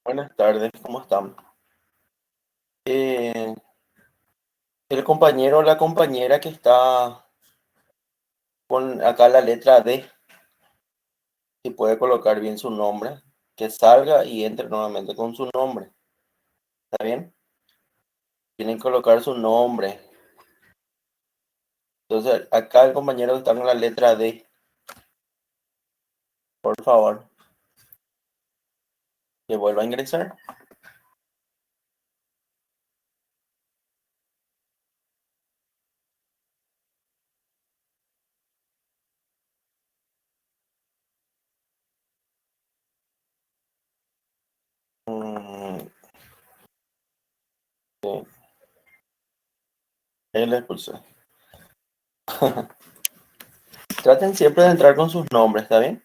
Buenas tardes, ¿cómo están? Eh, el compañero o la compañera que está con acá la letra D, si puede colocar bien su nombre, que salga y entre nuevamente con su nombre. ¿Está bien? Tienen que colocar su nombre. Entonces, acá el compañero que está con la letra D, por favor, que vuelva a ingresar. Mm, sí, él le expulsé. Traten siempre de entrar con sus nombres, ¿está bien?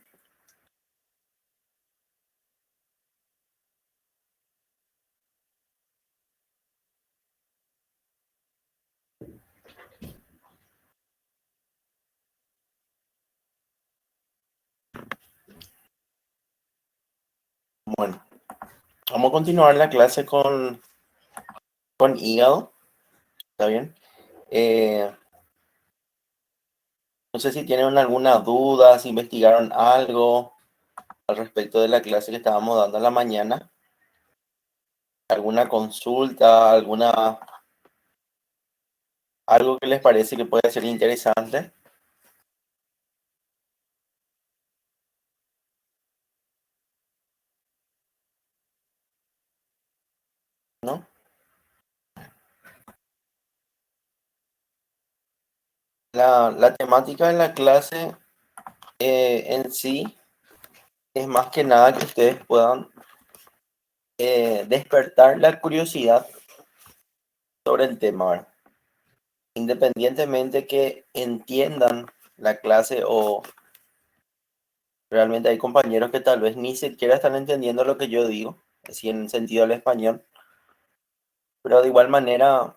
Bueno, vamos a continuar la clase con hígado, ¿está bien? Eh, No sé si tienen alguna duda, si investigaron algo al respecto de la clase que estábamos dando en la mañana, alguna consulta, algo que les parece que puede ser interesante, ¿no? La temática de la clase en sí es más que nada que ustedes puedan despertar la curiosidad sobre el tema, ¿verdad? Independientemente que entiendan la clase o realmente hay compañeros que tal vez ni siquiera están entendiendo lo que yo digo, así en sentido del español, pero de igual manera,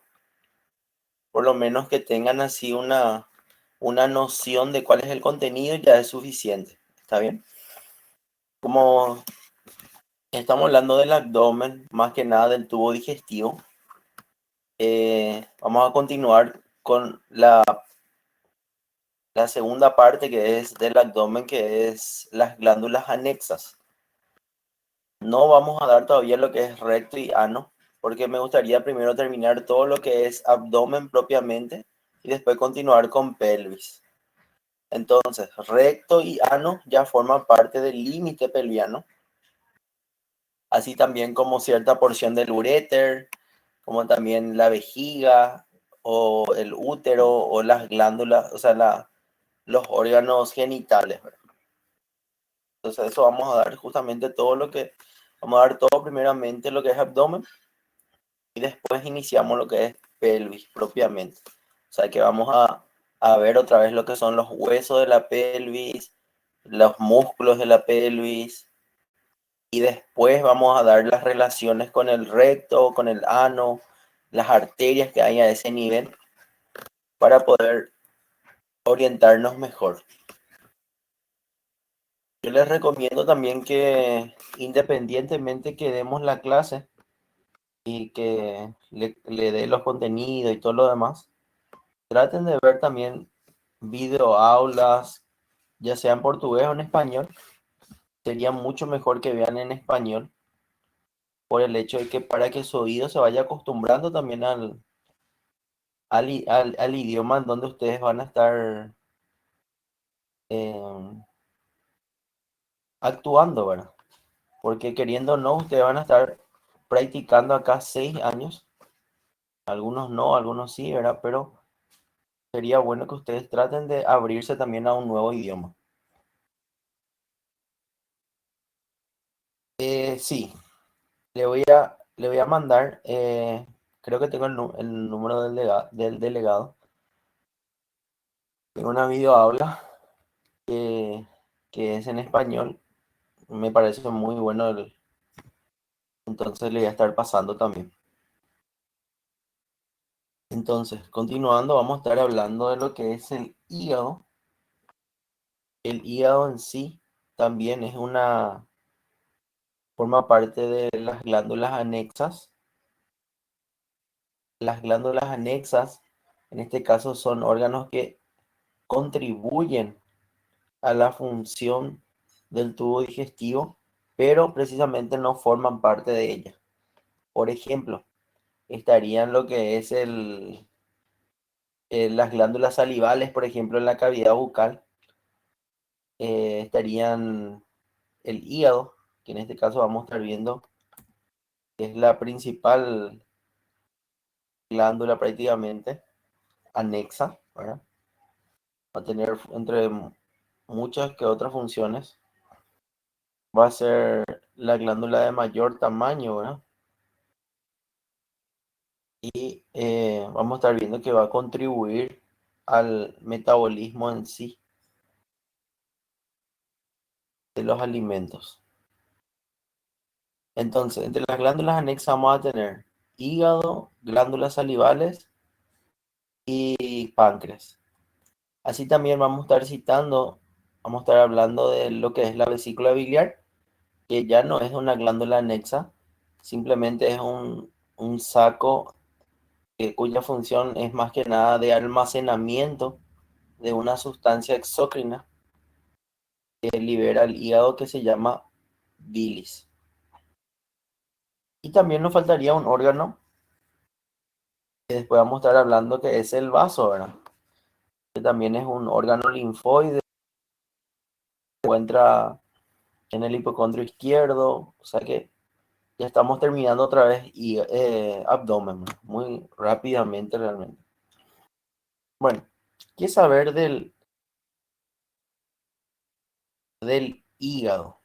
por lo menos que tengan así una noción de cuál es el contenido ya es suficiente. ¿Está bien? Como estamos hablando del abdomen, más que nada del tubo digestivo, vamos a continuar con la segunda parte que es del abdomen, que es las glándulas anexas. No vamos a dar todavía lo que es recto y ano, porque me gustaría primero terminar todo lo que es abdomen propiamente y después continuar con pelvis. Entonces, recto y ano ya forman parte del límite pelviano, así también como cierta porción del uréter, como también la vejiga o el útero o las glándulas, o sea, los órganos genitales, ¿verdad? Entonces, eso vamos a dar justamente vamos a dar todo primeramente lo que es abdomen y después iniciamos lo que es pelvis propiamente. O sea, que vamos a ver otra vez lo que son los huesos de la pelvis, los músculos de la pelvis, y después vamos a dar las relaciones con el recto, con el ano, las arterias que hay a ese nivel para poder orientarnos mejor. Yo les recomiendo también que independientemente que demos la clase y que le dé los contenidos y todo lo demás, traten de ver también videoaulas, ya sea en portugués o en español. Sería mucho mejor que vean en español por el hecho de que para que su oído se vaya acostumbrando también al idioma en donde ustedes van a estar eh, actuando, ¿verdad? Porque queriendo o no, ustedes van a estar practicando acá 6 años. Algunos no, algunos sí, ¿verdad? Pero sería bueno que ustedes traten de abrirse también a un nuevo idioma. Sí, le voy a mandar, creo que tengo el número del delegado. Tengo una videohabla que, que es en español. Me parece muy bueno, entonces le voy a estar pasando también. Entonces, continuando, vamos a estar hablando de lo que es el hígado. El hígado en sí también es forma parte de las glándulas anexas. Las glándulas anexas, en este caso, son órganos que contribuyen a la función del tubo digestivo, pero precisamente no forman parte de ella. Por ejemplo, estarían lo que es las glándulas salivales, por ejemplo, en la cavidad bucal, estarían el hígado, que en este caso vamos a estar viendo que es la principal glándula prácticamente anexa, ¿verdad? Va a tener entre muchas que otras funciones. Va a ser la glándula de mayor tamaño, ¿verdad? Y vamos a estar viendo que va a contribuir al metabolismo en sí de los alimentos. Entonces, entre las glándulas anexas vamos a tener hígado, glándulas salivales y páncreas. Así también vamos a estar citando, vamos a estar hablando de lo que es la vesícula biliar, que ya no es una glándula anexa, simplemente es un saco cuya función es más que nada de almacenamiento de una sustancia exócrina que libera el hígado que se llama bilis. Y también nos faltaría un órgano que después vamos a estar hablando que es el vaso, ¿verdad? Que también es un órgano linfoide, se encuentra en el hipocondrio izquierdo, o sea que ya estamos terminando otra vez y abdomen, ¿verdad? Muy rápidamente realmente. Bueno, ¿qué saber del hígado?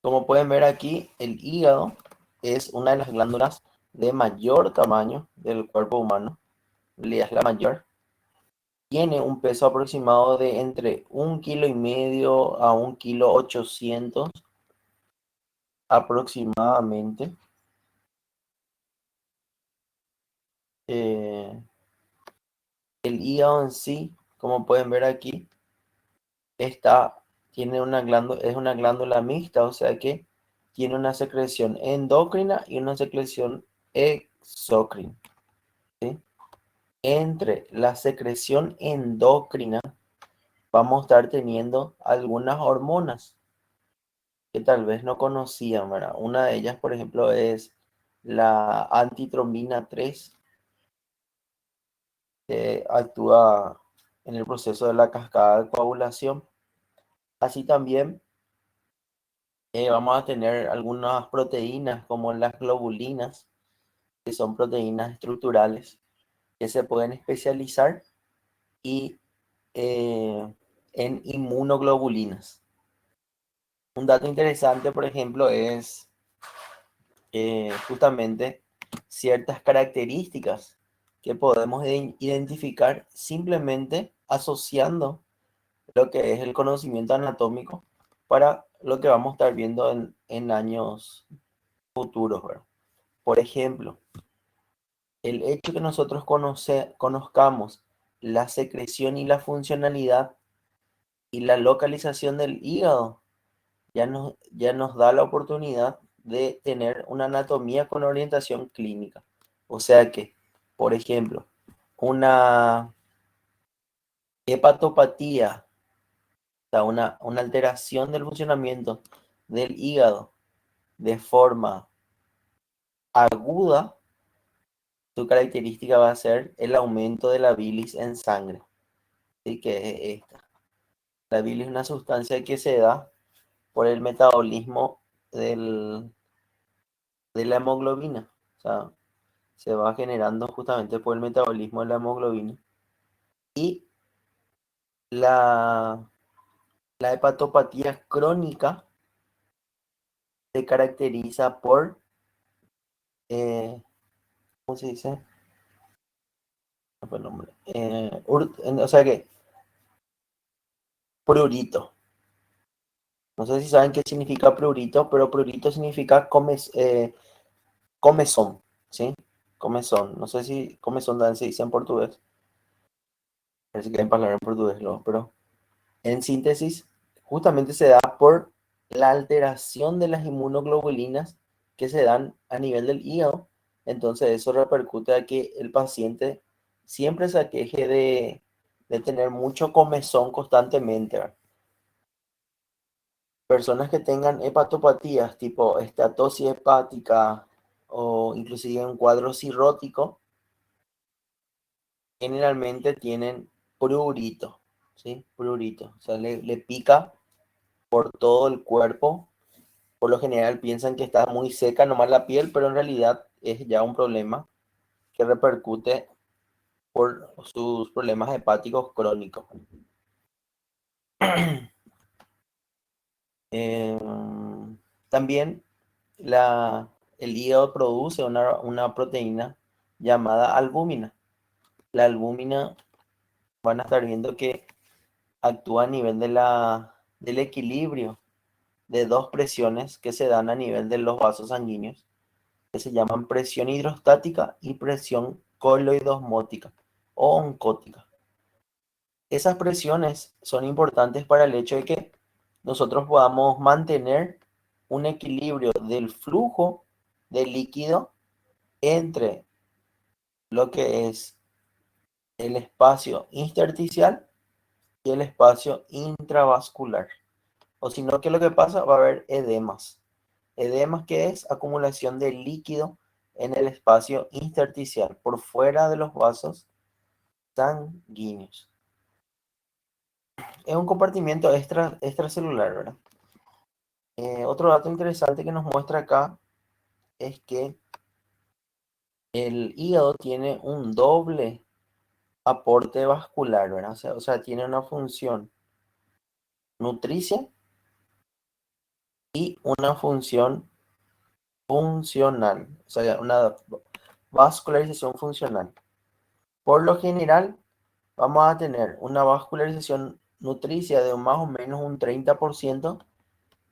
Como pueden ver aquí, el hígado es una de las glándulas de mayor tamaño del cuerpo humano, en realidad es la mayor. Tiene un peso aproximado de entre 1,5 kg a 1,8 kg aproximadamente. Eh, el hígado en sí, como pueden ver aquí, está, tiene una glándula, es una glándula mixta, o sea que tiene una secreción endocrina y una secreción exócrina, ¿sí? Entre la secreción endocrina vamos a estar teniendo algunas hormonas que tal vez no conocían, ¿verdad? Una de ellas, por ejemplo, es la antitrombina 3, que actúa en el proceso de la cascada de coagulación. Así también vamos a tener algunas proteínas como las globulinas, que son proteínas estructurales que se pueden especializar y en inmunoglobulinas. Un dato interesante, por ejemplo, es justamente ciertas características que podemos identificar simplemente asociando lo que es el conocimiento anatómico para lo que vamos a estar viendo en años futuros, ¿verdad? Por ejemplo, el hecho que nosotros conozcamos la secreción y la funcionalidad y la localización del hígado ya nos da la oportunidad de tener una anatomía con orientación clínica. O sea que, por ejemplo, una hepatopatía, o sea, una alteración del funcionamiento del hígado de forma aguda, su característica va a ser el aumento de la bilis en sangre. ¿Sí? Que es esta. La bilis es una sustancia que se da por el metabolismo de la hemoglobina. O sea, se va generando justamente por el metabolismo de la hemoglobina. Y la, la hepatopatía crónica se caracteriza por, ¿cómo se dice? No fue el nombre. O sea que, prurito. No sé si saben qué significa prurito, pero prurito significa comezón, ¿sí? Comezón. No sé si comezón también se dice en portugués. Parece que hay palabra en portugués, ¿no? Pero en síntesis, justamente se da por la alteración de las inmunoglobulinas que se dan a nivel del hígado. Entonces eso repercute a que el paciente siempre se aqueje de tener mucho comezón constantemente, ¿verdad? Personas que tengan hepatopatías tipo esteatosis hepática o inclusive un cuadro cirrótico, generalmente tienen prurito, ¿sí? Prurito, o sea, le pica por todo el cuerpo. Por lo general piensan que está muy seca nomás la piel, pero en realidad es ya un problema que repercute por sus problemas hepáticos crónicos. Eh, también el hígado produce una proteína llamada albúmina. La albúmina van a estar viendo que actúa a nivel del equilibrio de dos presiones que se dan a nivel de los vasos sanguíneos, que se llaman presión hidrostática y presión coloidosmótica o oncótica. Esas presiones son importantes para el hecho de que nosotros podamos mantener un equilibrio del flujo de líquido entre lo que es el espacio intersticial y el espacio intravascular. O si no, ¿qué es lo que pasa? Va a haber edemas. Edemas que es acumulación de líquido en el espacio intersticial, por fuera de los vasos sanguíneos. Es un compartimiento extracelular, ¿verdad? Otro dato interesante que nos muestra acá es que el hígado tiene un doble aporte vascular, ¿verdad? O sea, tiene una función nutricia y una función funcional, o sea, una vascularización funcional. Por lo general, vamos a tener una vascularización nutricia de más o menos un 30%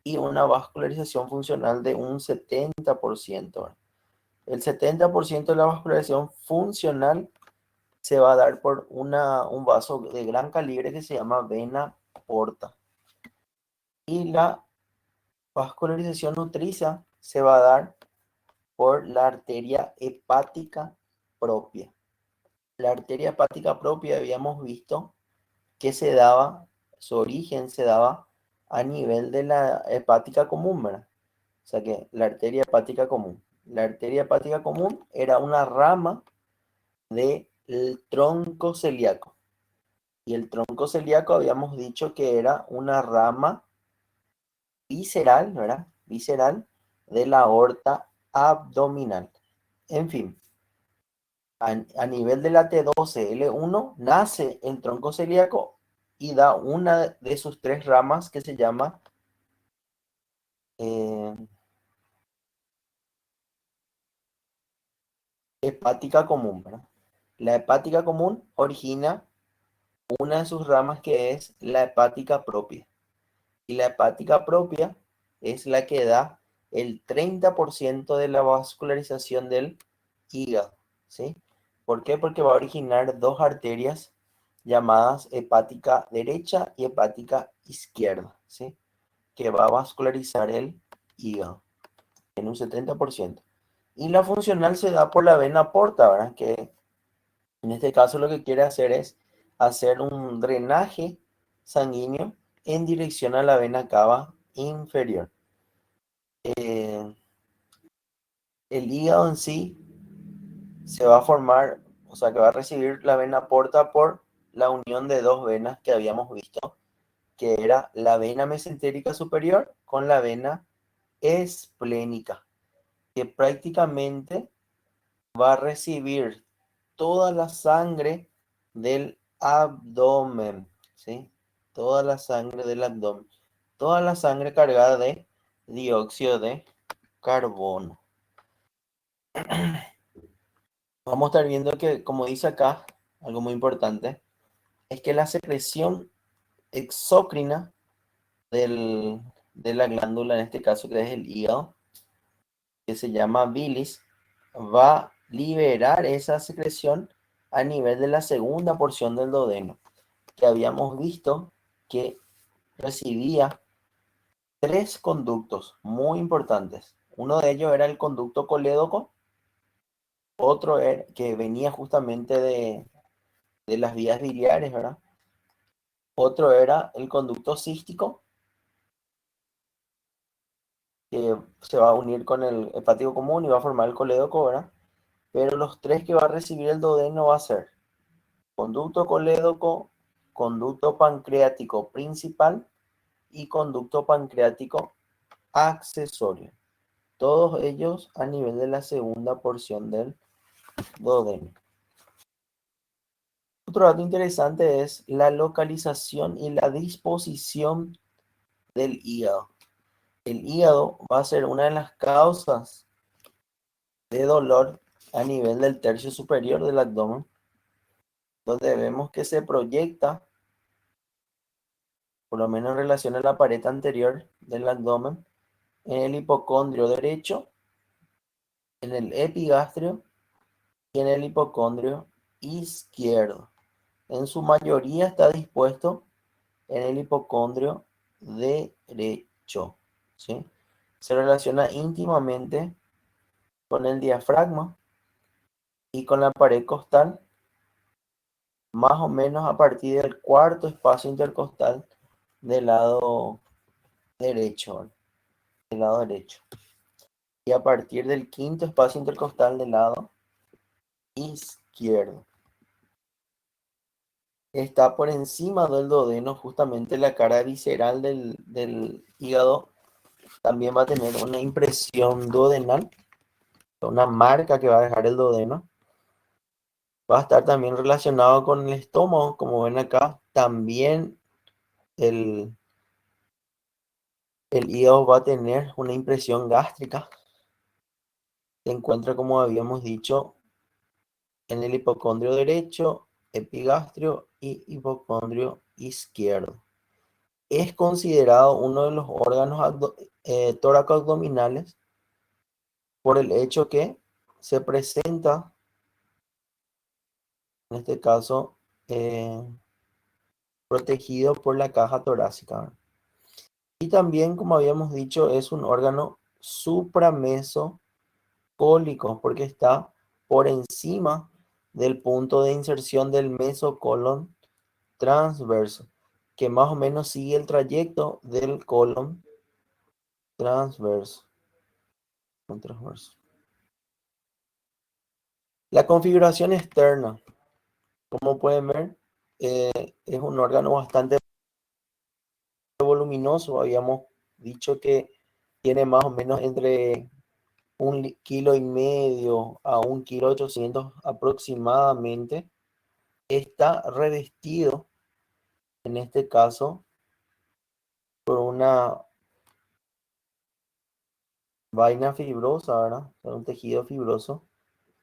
y una vascularización funcional de un 70%. El 70% de la vascularización funcional se va a dar por un vaso de gran calibre que se llama vena porta. Y la vascularización nutricia se va a dar por la arteria hepática propia. La arteria hepática propia habíamos visto que su origen se daba a nivel de la hepática común, ¿verdad? O sea que la arteria hepática común. La arteria hepática común era una rama del tronco celíaco. Y el tronco celíaco habíamos dicho que era una rama visceral, ¿verdad? Visceral de la aorta abdominal. En fin, a nivel de la T12L1 nace el tronco celíaco y da una de sus tres ramas que se llama eh, hepática común, ¿verdad? La hepática común origina una de sus ramas que es la hepática propia. Y la hepática propia es la que da el 30% de la vascularización del hígado, ¿sí? ¿Por qué? Porque va a originar dos arterias llamadas hepática derecha y hepática izquierda, ¿sí? Que va a vascularizar el hígado en un 70%. Y la funcional se da por la vena porta, ¿verdad? Que en este caso lo que quiere hacer es hacer un drenaje sanguíneo en dirección a la vena cava inferior. Eh, el hígado en sí se va a formar, o sea que va a recibir la vena porta por la unión de dos venas que habíamos visto, que era la vena mesentérica superior con la vena esplénica, que prácticamente va a recibir toda la sangre del abdomen, ¿sí? Toda la sangre del abdomen, toda la sangre cargada de dióxido de carbono. Vamos a estar viendo que, como dice acá, algo muy importante, es que la secreción exócrina de la glándula, en este caso que es el hígado, que se llama bilis, va a liberar esa secreción a nivel de la segunda porción del duodeno, que habíamos visto que recibía tres conductos muy importantes. Uno de ellos era el conducto colédoco, otro era, que venía justamente de las vías biliares, ¿verdad? Otro era el conducto cístico, que se va a unir con el hepático común y va a formar el colédoco, ¿verdad? Pero los tres que va a recibir el duodeno va a ser conducto colédoco, conducto pancreático principal y conducto pancreático accesorio. Todos ellos a nivel de la segunda porción del duodeno. Otro dato interesante es la localización y la disposición del hígado. El hígado va a ser una de las causas de dolor a nivel del tercio superior del abdomen, donde vemos que se proyecta, por lo menos en relación a la pared anterior del abdomen, en el hipocondrio derecho, en el epigastrio y en el hipocondrio izquierdo. En su mayoría está dispuesto en el hipocondrio derecho, ¿sí? Se relaciona íntimamente con el diafragma y con la pared costal, más o menos a partir del cuarto espacio intercostal del lado derecho, del lado derecho. Y a partir del quinto espacio intercostal del lado izquierdo. Está por encima del duodeno, justamente la cara visceral del hígado. También va a tener una impresión duodenal, una marca que va a dejar el duodeno. Va a estar también relacionado con el estómago, como ven acá. También el, el hígado va a tener una impresión gástrica. Se encuentra, como habíamos dicho, en el hipocondrio derecho, epigastrio y hipocondrio izquierdo. Es considerado uno de los órganos tóraco-abdominales por el hecho que se presenta, en este caso, protegido por la caja torácica. Y también, como habíamos dicho, es un órgano supramesocólico porque está por encima del punto de inserción del mesocolon transverso, que más o menos sigue el trayecto del colon transverso. Transverso. La configuración externa, como pueden ver, es un órgano bastante voluminoso. Habíamos dicho que tiene más o menos entre 1,5 kilos a 1,8 kilos aproximadamente. Está revestido, en este caso, por una vaina fibrosa, ¿verdad? Un tejido fibroso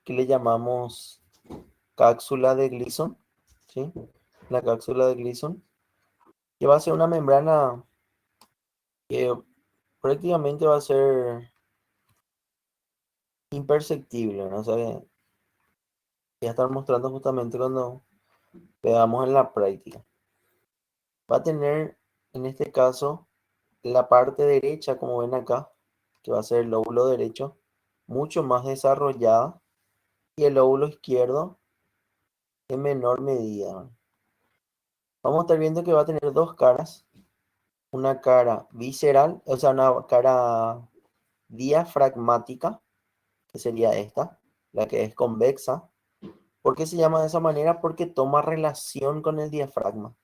que le llamamos cápsula de Gleason, ¿sí? La cápsula de Gleason, que va a ser una membrana que prácticamente va a ser imperceptible, ¿no? O sea, voy a estar mostrando justamente cuando veamos en la práctica. Va a tener, en este caso, la parte derecha, como ven acá, que va a ser el lóbulo derecho, mucho más desarrollada, y el lóbulo izquierdo en menor medida. Vamos a estar viendo que va a tener dos caras, una cara visceral, o sea, una cara diafragmática, que sería esta, la que es convexa. ¿Por qué se llama de esa manera? Porque toma relación con el diafragma.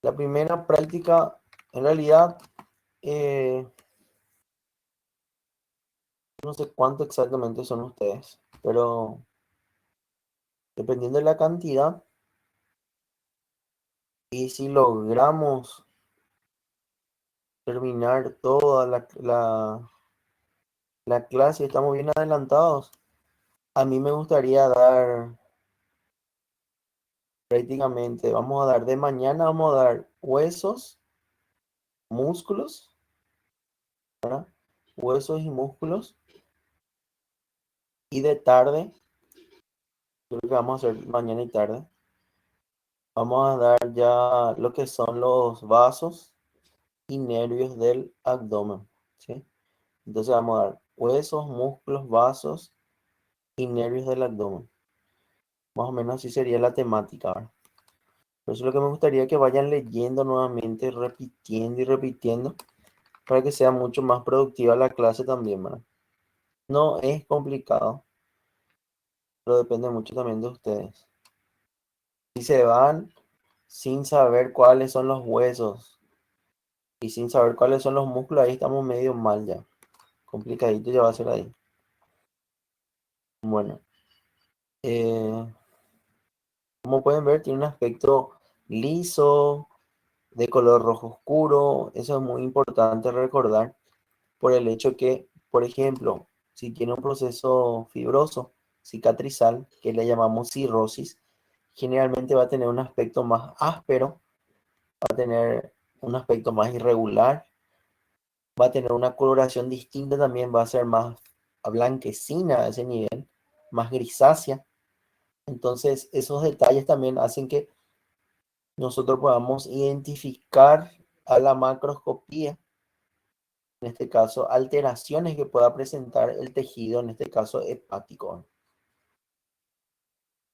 La primera práctica, en realidad, eh, no sé cuánto exactamente son ustedes, pero dependiendo de la cantidad, y si logramos terminar toda la clase, estamos bien adelantados. A mí me gustaría dar prácticamente, vamos a dar de mañana, vamos a dar huesos, músculos, ¿verdad? Huesos y músculos. Y de tarde, creo que vamos a hacer mañana y tarde, Vamos a dar ya lo que son los vasos y nervios del abdomen, ¿sí? Entonces vamos a dar huesos, músculos, vasos y nervios del abdomen. Más o menos así sería la temática, ¿verdad? Por eso lo que me gustaría que vayan leyendo nuevamente, repitiendo y repitiendo, para que sea mucho más productiva la clase también, ¿verdad? No es complicado, pero depende mucho también de ustedes. Si se van sin saber cuáles son los huesos y sin saber cuáles son los músculos, ahí estamos medio mal ya. Complicadito ya va a ser ahí. Bueno, eh, como pueden ver, tiene un aspecto liso, de color rojo oscuro. Eso es muy importante recordar por el hecho que, por ejemplo, si tiene un proceso fibroso, cicatrizal, que le llamamos cirrosis, generalmente va a tener un aspecto más áspero, va a tener un aspecto más irregular, va a tener una coloración distinta también, va a ser más blanquecina a ese nivel, más grisácea. Entonces, esos detalles también hacen que nosotros podamos identificar a la macroscopía, en este caso, alteraciones que pueda presentar el tejido, en este caso hepático.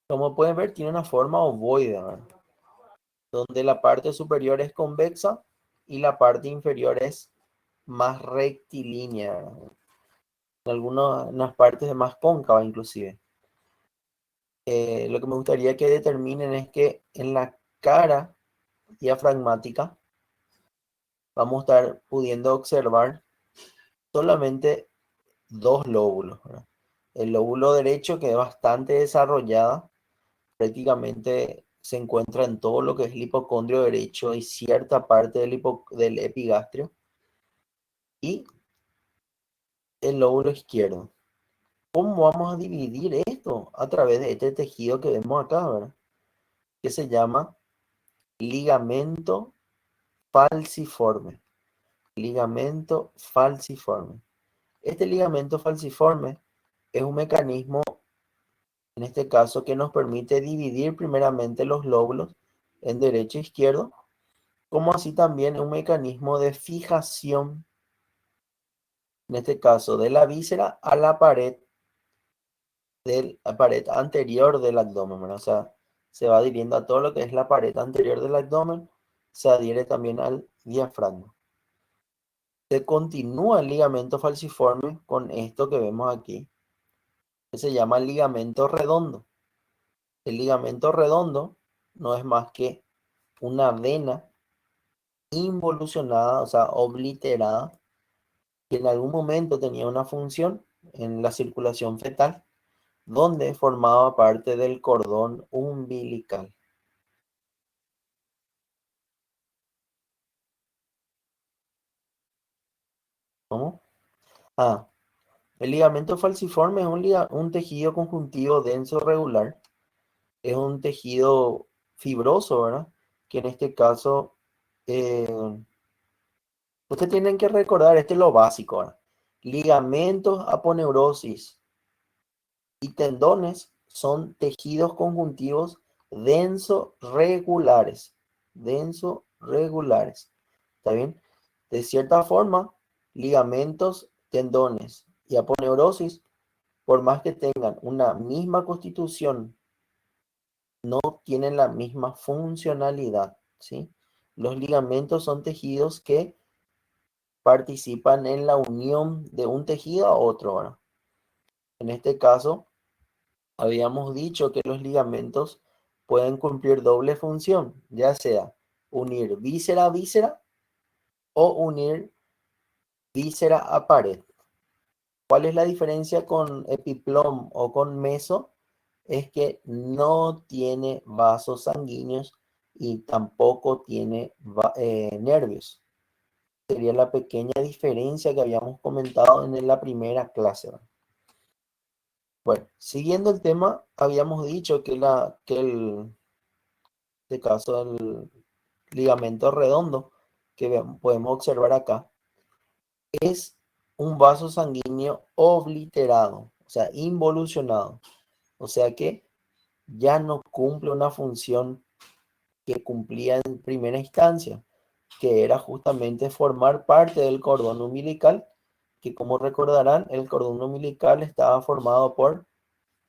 Como pueden ver, tiene una forma ovoide, ¿verdad? Donde la parte superior es convexa y la parte inferior es más rectilínea, ¿verdad? En algunas partes es más cóncava inclusive. Lo que me gustaría que determinen es que en la cara diafragmática vamos a estar pudiendo observar solamente dos lóbulos, ¿verdad? El lóbulo derecho, que es bastante desarrollada, prácticamente se encuentra en todo lo que es el hipocondrio derecho y cierta parte del epigastrio, y el lóbulo izquierdo. ¿Cómo vamos a dividir esto? A través de este tejido que vemos acá, ¿verdad? Que se llama ligamento falciforme. Ligamento falciforme. Este ligamento falciforme es un mecanismo, en este caso, que nos permite dividir primeramente los lóbulos en derecho e izquierdo, como así también un mecanismo de fijación, en este caso, de la víscera a la pared anterior del abdomen, ¿verdad? O sea, se va adhiriendo a todo lo que es la pared anterior del abdomen, se adhiere también al diafragma. Se continúa el ligamento falciforme con esto que vemos aquí, que se llama ligamento redondo. El ligamento redondo no es más que una vena involucionada, o sea, obliterada, que en algún momento tenía una función en la circulación fetal, donde formaba parte del cordón umbilical. ¿Cómo? Ah, el ligamento falciforme es un tejido conjuntivo denso regular. Es un tejido fibroso, ¿verdad? Que en este caso, eh, ustedes tienen que recordar, este es lo básico, ¿verdad? Ligamentos, aponeurosis y tendones son tejidos conjuntivos denso regulares. Denso regulares. ¿Está bien? De cierta forma, ligamentos, tendones y aponeurosis, por más que tengan una misma constitución, no tienen la misma funcionalidad, ¿sí? Los ligamentos son tejidos que participan en la unión de un tejido a otro, ¿verdad? En este caso, habíamos dicho que los ligamentos pueden cumplir doble función, ya sea unir víscera a víscera o unir víscera a pared. ¿Cuál es la diferencia con epiplom o con meso? Es que no tiene vasos sanguíneos y tampoco tiene nervios. Sería la pequeña diferencia que habíamos comentado en la primera clase, ¿verdad? Bueno, siguiendo el tema, habíamos dicho que este caso, el ligamento redondo que podemos observar acá es un vaso sanguíneo obliterado, o sea, involucionado. O sea que ya no cumple una función que cumplía en primera instancia, que era justamente formar parte del cordón umbilical, que como recordarán, el cordón umbilical estaba formado por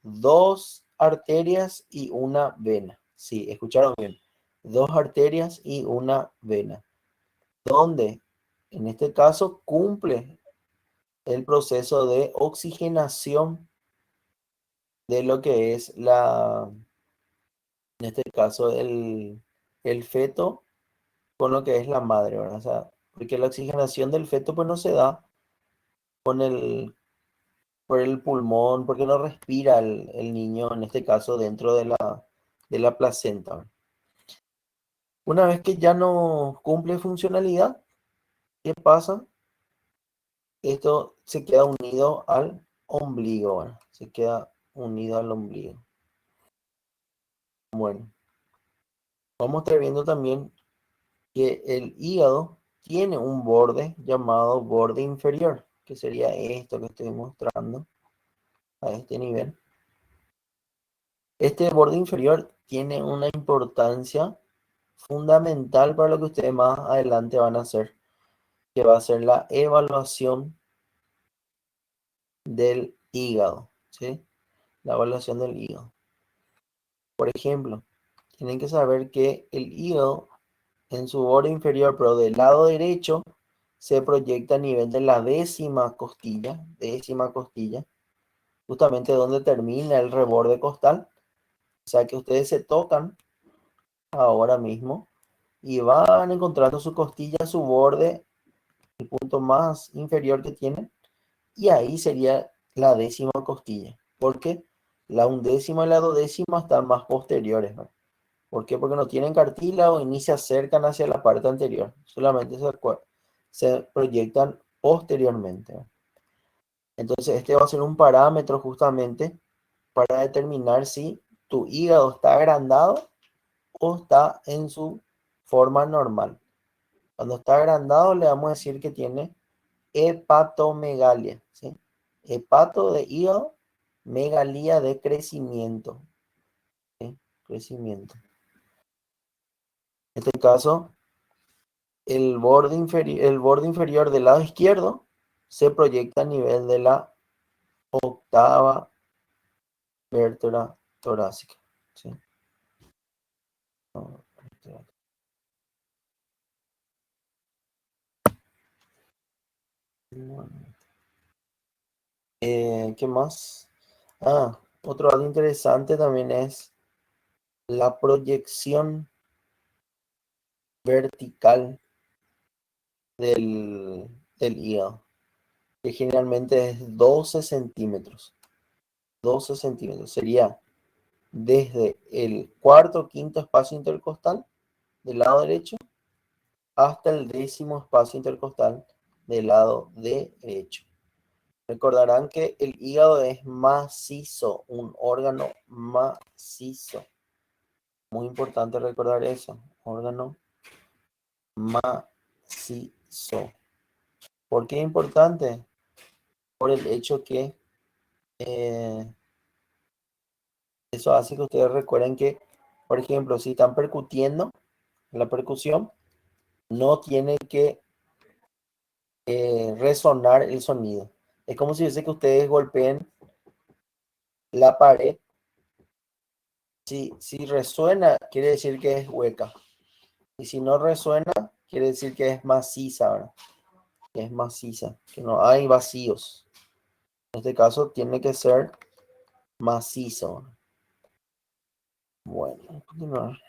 dos arterias y una vena. Sí, escucharon bien. Dos arterias y una vena. Donde, en este caso, cumple el proceso de oxigenación de lo que es en este caso, el feto con lo que es la madre, ¿verdad? O sea, porque la oxigenación del feto pues no se da con por el pulmón, porque no respira el niño, en este caso, dentro de la placenta, ¿verdad? Una vez que ya no cumple funcionalidad, ¿qué pasa? Esto se queda unido al ombligo, ¿verdad? Se queda unido al ombligo. Bueno, vamos a estar viendo también que el hígado tiene un borde llamado borde inferior, que sería esto que estoy mostrando a este nivel. Este borde inferior tiene una importancia fundamental para lo que ustedes más adelante van a hacer, que va a ser la evaluación del hígado, ¿sí? La evaluación del hígado. Por ejemplo, tienen que saber que el hígado en su borde inferior, pero del lado derecho, se proyecta a nivel de la décima costilla, justamente donde termina el reborde costal. O sea que ustedes se tocan ahora mismo y van encontrando su costilla, su borde, el punto más inferior que tienen, y ahí sería la décima costilla, porque la undécima y la duodécima están más posteriores, ¿no? ¿Por qué? Porque no tienen cartílago y ni se acercan hacia la parte anterior, solamente se proyectan posteriormente, ¿no? Entonces este va a ser un parámetro justamente para determinar si tu hígado está agrandado o está en su forma normal. Cuando está agrandado le vamos a decir que tiene hepatomegalia, ¿sí? Hepato de hígado, megalía de crecimiento, ¿sí? Crecimiento. En este caso, el borde inferior del lado izquierdo se proyecta a nivel de la octava vértebra torácica, ¿sí? ¿Qué más? Otro dato interesante también es la proyección vertical del, del hígado, que generalmente es 12 centímetros. 12 centímetros. Sería desde el cuarto o quinto espacio intercostal del lado derecho hasta el décimo espacio intercostal del lado derecho. Recordarán que el hígado es macizo, un órgano macizo. Muy importante recordar eso, órgano macizo. ¿Por qué es importante? Por el hecho que eso hace que ustedes recuerden que, por ejemplo, si están percutiendo, la percusión no tiene que resonar el sonido. Es como si dice que ustedes golpeen la pared. Si resuena, quiere decir que es hueca. Y si no resuena, quiere decir que es maciza, ¿verdad? Que es maciza, que no hay vacíos. En este caso tiene que ser macizo. Bueno, vamos a continuar.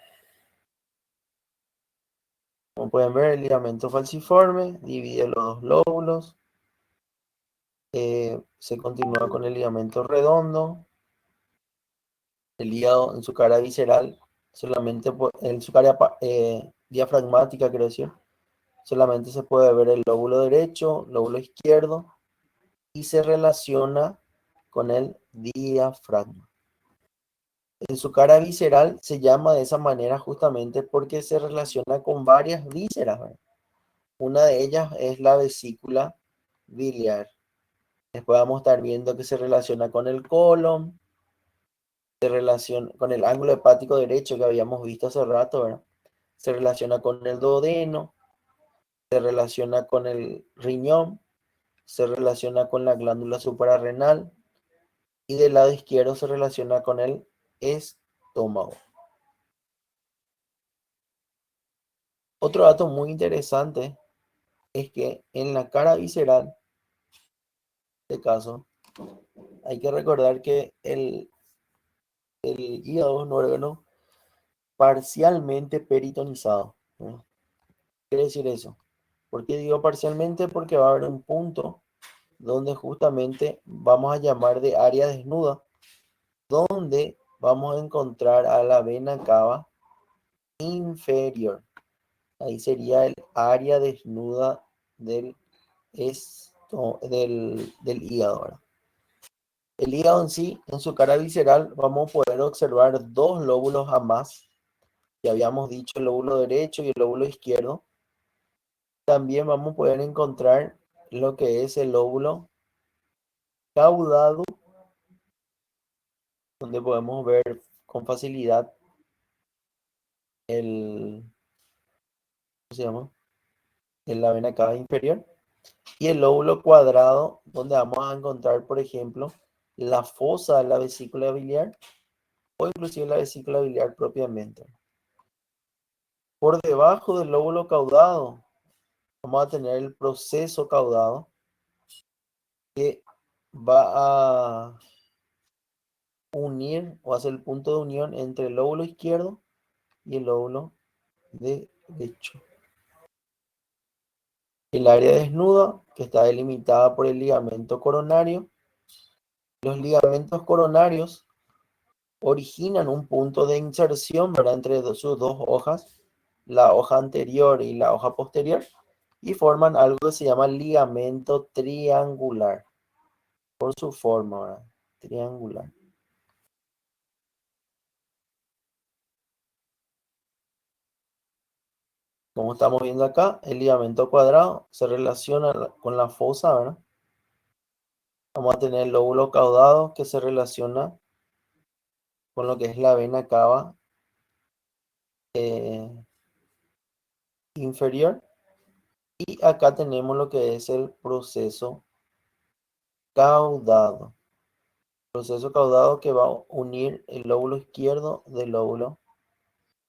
Como pueden ver, el ligamento falciforme divide los dos lóbulos. Se continúa con el ligamento redondo. El hígado en su cara visceral, solamente en su cara diafragmática, quiero decir, solamente se puede ver el lóbulo derecho, lóbulo izquierdo, y se relaciona con el diafragma. En su cara visceral se llama de esa manera justamente porque se relaciona con varias vísceras, ¿verdad? Una de ellas es la vesícula biliar. Después vamos a estar viendo que se relaciona con el colon, se relaciona con el ángulo hepático derecho que habíamos visto hace rato, ¿verdad? se relaciona con el duodeno, se relaciona con el riñón, se relaciona con la glándula suprarrenal y del lado izquierdo se relaciona con el estómago. Otro dato muy interesante es que en la cara visceral, en este caso, hay que recordar que el hígado es un órgano parcialmente peritonizado, ¿no? ¿Qué quiere decir eso? ¿Por qué digo parcialmente? Porque va a haber un punto donde justamente vamos a llamar de área desnuda, donde vamos a encontrar a la vena cava inferior. Ahí sería el área desnuda del, del hígado, ¿verdad? El hígado en sí, en su cara visceral, vamos a poder observar dos lóbulos a más. Ya habíamos dicho el lóbulo derecho y el lóbulo izquierdo. También vamos a poder encontrar lo que es el lóbulo caudado, donde podemos ver con facilidad el, ¿cómo se llama? En la vena cava inferior. Y el lóbulo cuadrado, donde vamos a encontrar, por ejemplo, la fosa de la vesícula biliar o inclusive la vesícula biliar propiamente. Por debajo del lóbulo caudado, vamos a tener el proceso caudado que va a unir o hacer el punto de unión entre el lóbulo izquierdo y el lóbulo derecho. El área desnuda, que está delimitada por el ligamento coronario. Los ligamentos coronarios originan un punto de inserción, ¿verdad?, entre sus dos hojas, la hoja anterior y la hoja posterior, y forman algo que se llama ligamento triangular, por su forma, ¿verdad? Triangular. Como estamos viendo acá, el ligamento cuadrado se relaciona con la fosa, ¿verdad? Vamos a tener el lóbulo caudado que se relaciona con lo que es la vena cava eh, inferior. Y acá tenemos lo que es el proceso caudado. Proceso caudado que va a unir el lóbulo izquierdo del lóbulo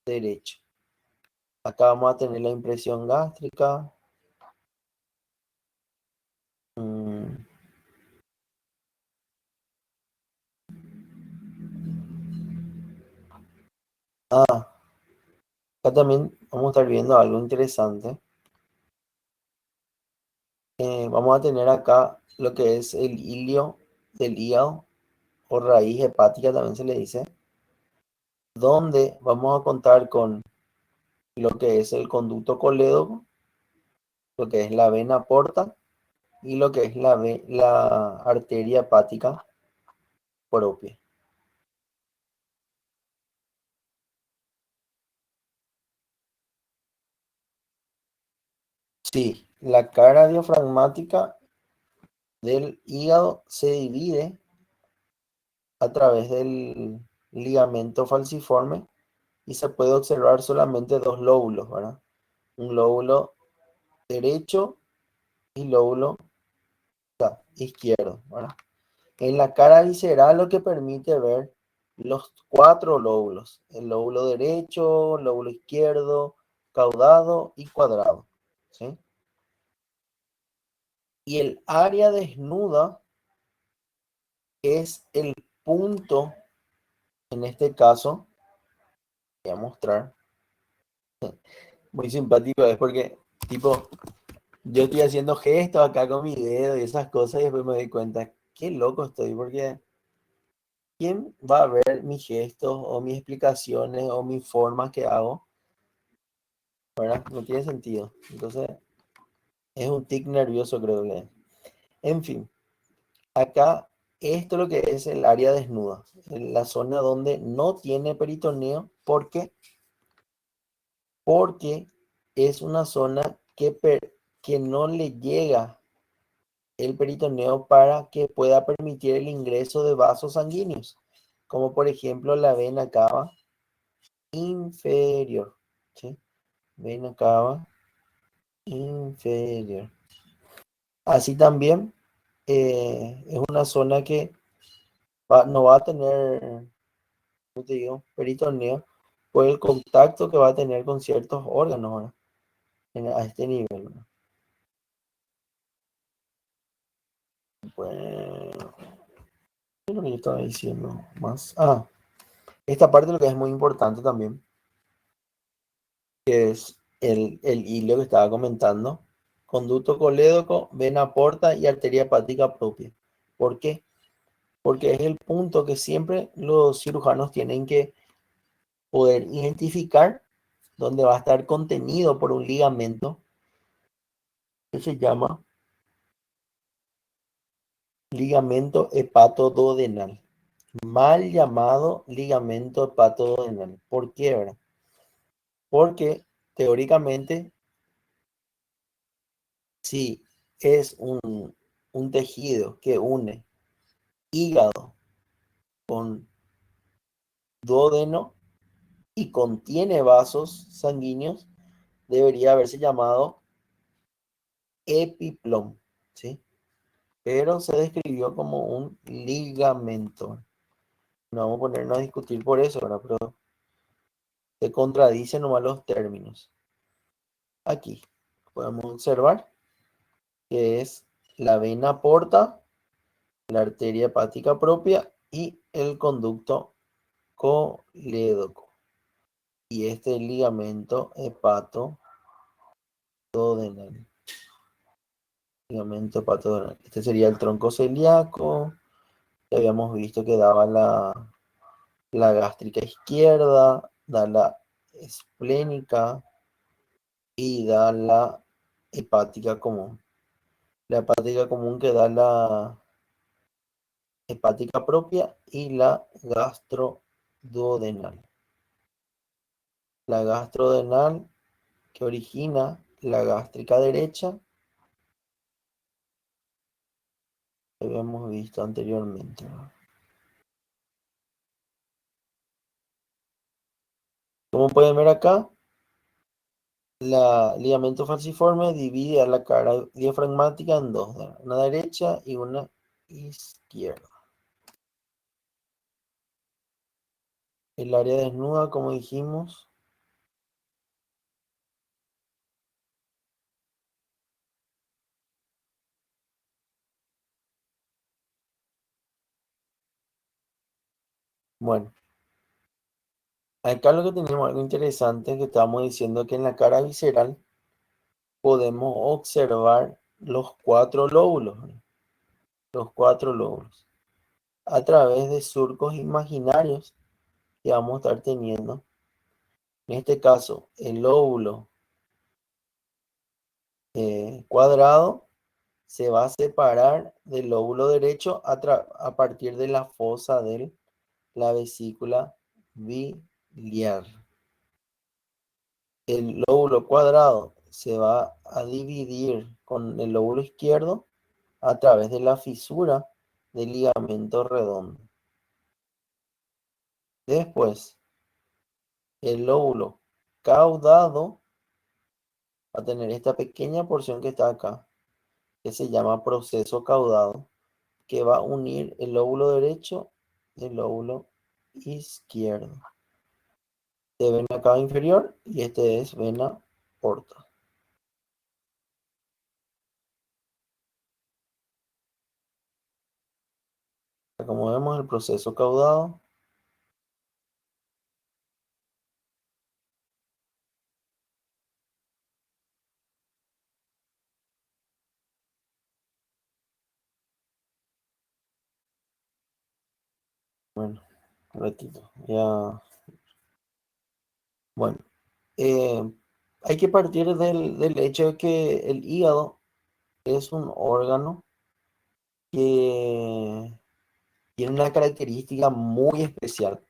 derecho. Acá vamos a tener la impresión gástrica. Mm, Acá también vamos a estar viendo algo interesante. Vamos a tener acá lo que es el hilio del hígado o raíz hepática también se le dice, donde vamos a contar con lo que es el conducto colédoco, lo que es la vena porta y lo que es la arteria hepática propia. Sí, la cara diafragmática del hígado se divide a través del ligamento falciforme y se puede observar solamente dos lóbulos, ¿verdad? Un lóbulo derecho y lóbulo izquierdo, ¿verdad? En la cara visceral lo que permite ver los cuatro lóbulos, el lóbulo derecho, lóbulo izquierdo, caudado y cuadrado, ¿sí? Y el área desnuda es el punto, en este caso, voy a mostrar, muy simpático, es porque, tipo, yo estoy haciendo gestos acá con mi dedo y esas cosas y después me doy cuenta, qué loco estoy, porque ¿quién va a ver mis gestos o mis explicaciones o mis formas que hago? ¿Verdad? No tiene sentido. Entonces, es un tic nervioso, creo que. En fin, acá, esto es lo que es el área desnuda, en la zona donde no tiene peritoneo. ¿Por qué? Porque es una zona que no le llega el peritoneo para que pueda permitir el ingreso de vasos sanguíneos, como por ejemplo la vena cava inferior, ¿sí? vena cava inferior. Así también es una zona que no va a tener, ¿cómo te digo? Peritoneo por el contacto que va a tener con ciertos órganos, ¿verdad? A este nivel, ¿verdad? Bueno, ¿qué es lo que yo estaba diciendo más? Esta parte lo que es muy importante también, que es el hilo que estaba comentando. Conducto colédoco, vena porta y arteria hepática propia. ¿Por qué? Porque es el punto que siempre los cirujanos tienen que poder identificar dónde va a estar contenido por un ligamento que se llama ligamento hepatoduodenal, mal llamado ligamento hepatoduodenal. ¿Por qué, verdad? Porque teóricamente, si es un tejido que une hígado con duodeno y contiene vasos sanguíneos, debería haberse llamado epiplom, ¿sí? Pero se describió como un ligamento. No vamos a ponernos a discutir por eso, ¿verdad? Pero se contradicen nomás los términos. Aquí podemos observar que es la vena porta, la arteria hepática propia y el conducto colédoco. Y este ligamento hepatoduodenal. Ligamento hepatoduodenal. Este sería el tronco celíaco. Ya habíamos visto que daba la gástrica izquierda, da la esplénica y da la hepática común. La hepática común que da la hepática propia y la gastroduodenal. La gastrodenal que origina la gástrica derecha, que habíamos visto anteriormente, ¿no? Como pueden ver acá, la ligamento falciforme divide a la cara diafragmática en dos, ¿no? Una derecha y una izquierda. El área desnuda, como dijimos, bueno, acá lo que tenemos algo interesante que estábamos diciendo que en la cara visceral podemos observar los cuatro lóbulos, ¿no? Los cuatro lóbulos a través de surcos imaginarios que vamos a estar teniendo. En este caso, el lóbulo cuadrado se va a separar del lóbulo derecho a partir de la fosa de la vesícula biliar. El lóbulo cuadrado se va a dividir con el lóbulo izquierdo a través de la fisura del ligamento redondo. Después, el lóbulo caudado va a tener esta pequeña porción que está acá, que se llama proceso caudado, que va a unir el lóbulo derecho y el lóbulo izquierdo. De vena cava inferior y este es vena porta. Como vemos el proceso caudado, bueno, un ratito, ya, bueno, eh, hay que partir del hecho de que el hígado es un órgano que tiene una característica muy especial,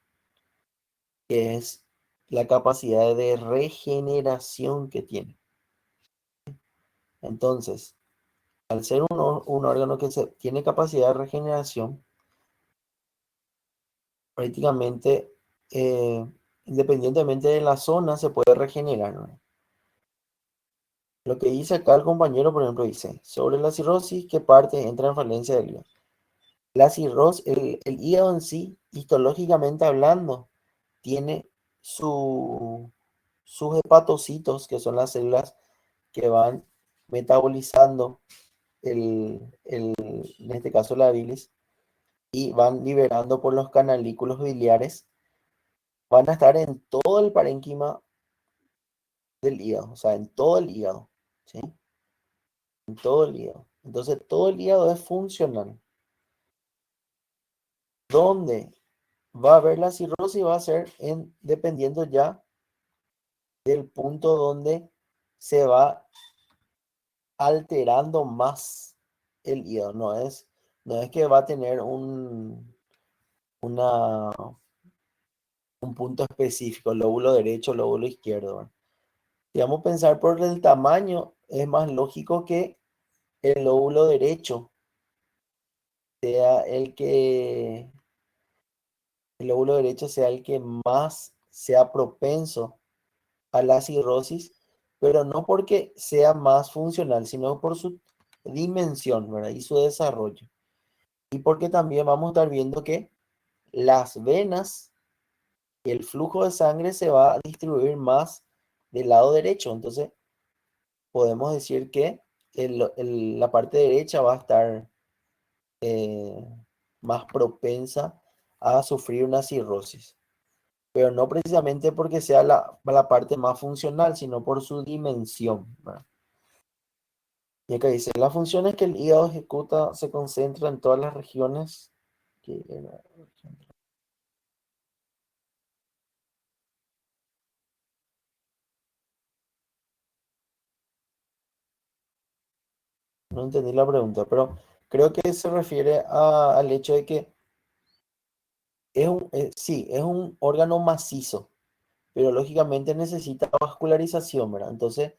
que es la capacidad de regeneración que tiene. Entonces, al ser un órgano que tiene capacidad de regeneración, prácticamente, independientemente de la zona, se puede regenerar, ¿no? Lo que dice acá el compañero, por ejemplo, dice, sobre la cirrosis, ¿qué parte entra en falencia del hígado? La cirrosis, el hígado en sí, histológicamente hablando, tiene su, sus hepatocitos, que son las células que van metabolizando en este caso la bilis, y van liberando por los canalículos biliares, van a estar en todo el parénquima del hígado, o sea, en todo el hígado, ¿sí? En todo el hígado. Entonces, todo el hígado es funcional. ¿Dónde va a haber la cirrosis? Va a ser dependiendo ya del punto donde se va alterando más el hígado. No es que va a tener una, un punto específico, lóbulo derecho, lóbulo izquierdo, ¿verdad? Si vamos a pensar por el tamaño, es más lógico que el lóbulo derecho sea el lóbulo derecho sea el que más sea propenso a la cirrosis, pero no porque sea más funcional, sino por su dimensión, ¿verdad? Y su desarrollo. Y porque también vamos a estar viendo que las venas y el flujo de sangre se va a distribuir más del lado derecho. Entonces, podemos decir que la parte derecha va a estar eh, más propensa a sufrir una cirrosis, pero no precisamente porque sea la parte más funcional, sino por su dimensión, ¿verdad? Y acá dice, la función es que el hígado ejecuta, se concentra en todas las regiones no entendí la pregunta, pero creo que se refiere al hecho de que sí, es un órgano macizo, pero lógicamente necesita vascularización, ¿verdad? Entonces,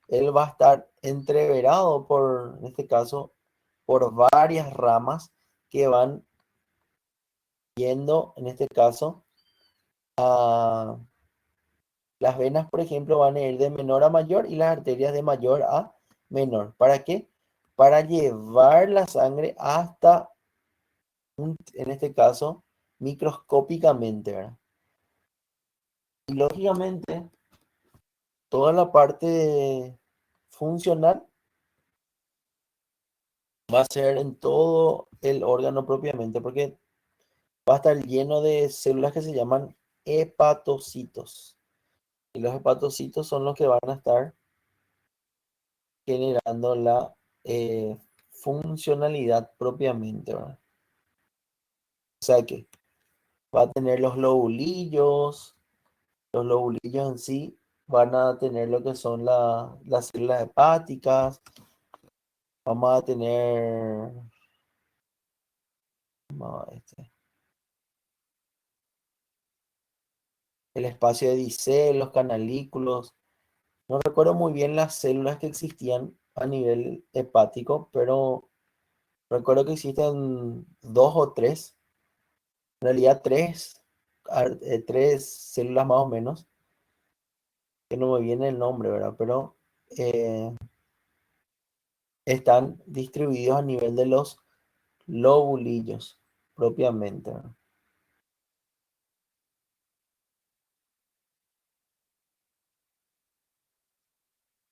él va a estar entreverado en este caso, por varias ramas que van yendo, en este caso, a las venas, por ejemplo, van a ir de menor a mayor y las arterias de mayor a menor. ¿Para qué? Para llevar la sangre hasta, en este caso, microscópicamente, ¿verdad? Y lógicamente, toda la parte funcional va a ser en todo el órgano propiamente, porque va a estar lleno de células que se llaman hepatocitos. Y los hepatocitos son los que van a estar generando la funcionalidad propiamente, ¿verdad? O sea que va a tener los lobulillos en sí van a tener lo que son las células hepáticas, vamos a tener el espacio de Dicel, los canalículos. No recuerdo muy bien las células que existían a nivel hepático, pero recuerdo que existen dos o tres, en realidad tres células más o menos, que no me viene el nombre, ¿verdad? Pero eh, están distribuidos a nivel de los lobulillos propiamente, ¿verdad?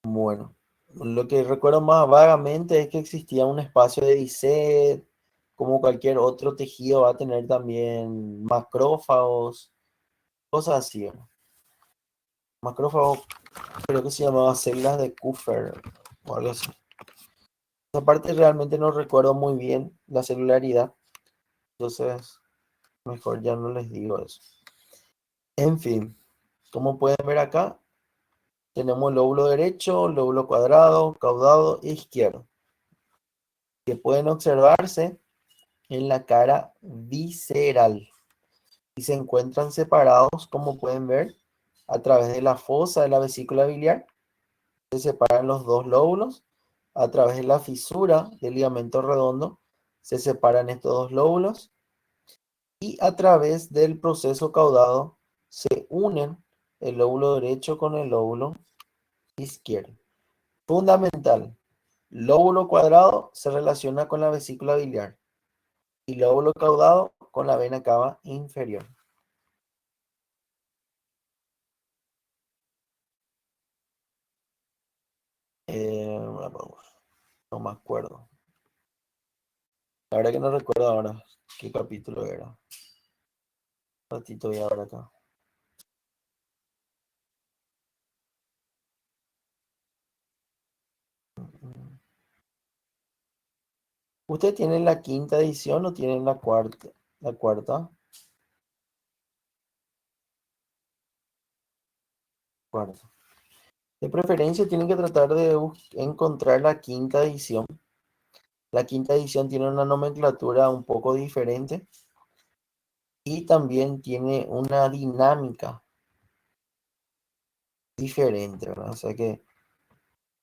Bueno, lo que recuerdo más vagamente es que existía un espacio de Disset, como cualquier otro tejido va a tener también macrófagos, cosas así, ¿verdad? Macrófagos creo que se llamaba células de Kupffer o algo así. Esa parte realmente no recuerdo muy bien la celularidad, entonces mejor ya no les digo eso. En fin, como pueden ver acá, tenemos lóbulo derecho, lóbulo cuadrado, caudado e izquierdo, que pueden observarse en la cara visceral y se encuentran separados, como pueden ver, a través de la fosa de la vesícula biliar. Se separan los dos lóbulos. A través de la fisura del ligamento redondo se separan estos dos lóbulos y a través del proceso caudado se unen el lóbulo derecho con el lóbulo izquierdo. Fundamental. Lóbulo cuadrado se relaciona con la vesícula biliar y lóbulo caudado con la vena cava inferior. No me acuerdo. La verdad que no recuerdo ahora qué capítulo era. Un ratito voy a ver acá. ¿Usted tiene la quinta edición o tiene la cuarta? La cuarta. Cuarta. De preferencia tienen que tratar de encontrar la quinta edición. La quinta edición tiene una nomenclatura un poco diferente y también tiene una dinámica diferente, ¿verdad? O sea que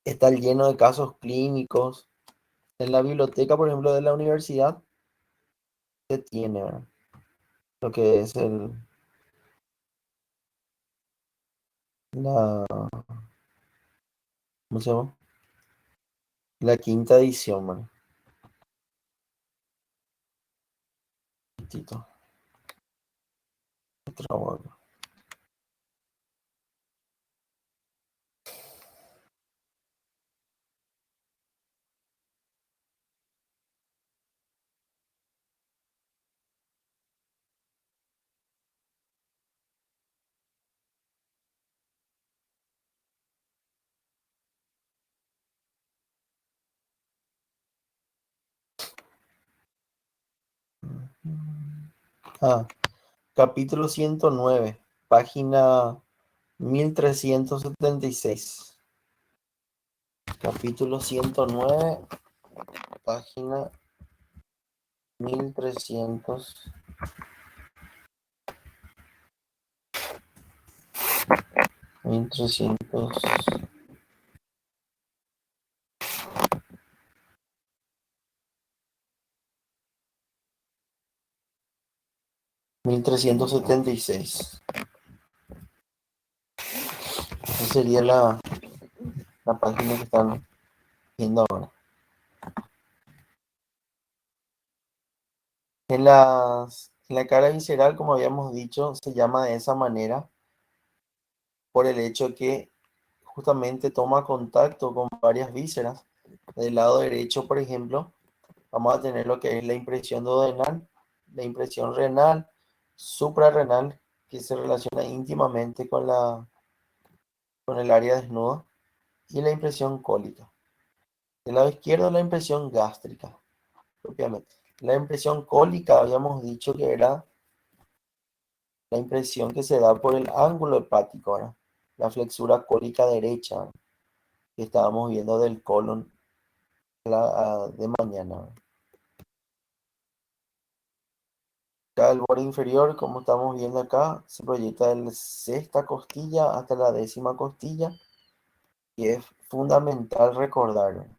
está lleno de casos clínicos. En la biblioteca, por ejemplo, de la universidad, se tiene, ¿verdad? Lo que es la, ¿cómo se llama? La quinta edición, ¿verdad? Tito, trabajo. Ah, capítulo 109, página 1376. Capítulo 109, página 1300, 1300, 1376. Esa sería la página que están viendo ahora. En la cara visceral, como habíamos dicho, se llama de esa manera por el hecho que justamente toma contacto con varias vísceras. Del lado derecho, por ejemplo, vamos a tener lo que es la impresión duodenal, la impresión renal, suprarrenal, que se relaciona íntimamente con el área desnuda, y la impresión cólica. Del lado izquierdo, la impresión gástrica, propiamente. La impresión cólica, habíamos dicho que era la impresión que se da por el ángulo hepático, ¿verdad? La flexura cólica derecha, ¿verdad? Que estábamos viendo del colon de mañana, ¿verdad? Acá el borde inferior, como estamos viendo acá, se proyecta de la sexta costilla hasta la décima costilla y es fundamental recordar.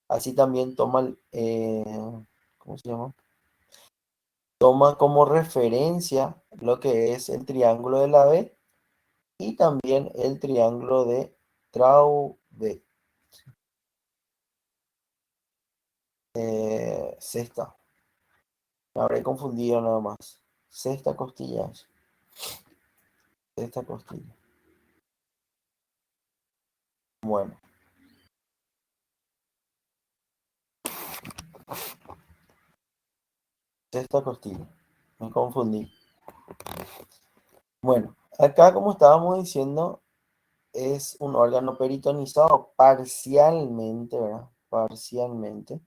Así también toma, ¿cómo se llama? Toma como referencia lo que es el triángulo de la B y también el triángulo de Traube, sexta. Me habré confundido nada más. Sexta costilla. Sexta costilla. Bueno, sexta costilla. Me confundí. Bueno, acá como estábamos diciendo, es un órgano peritonizado parcialmente, ¿verdad? Parcialmente.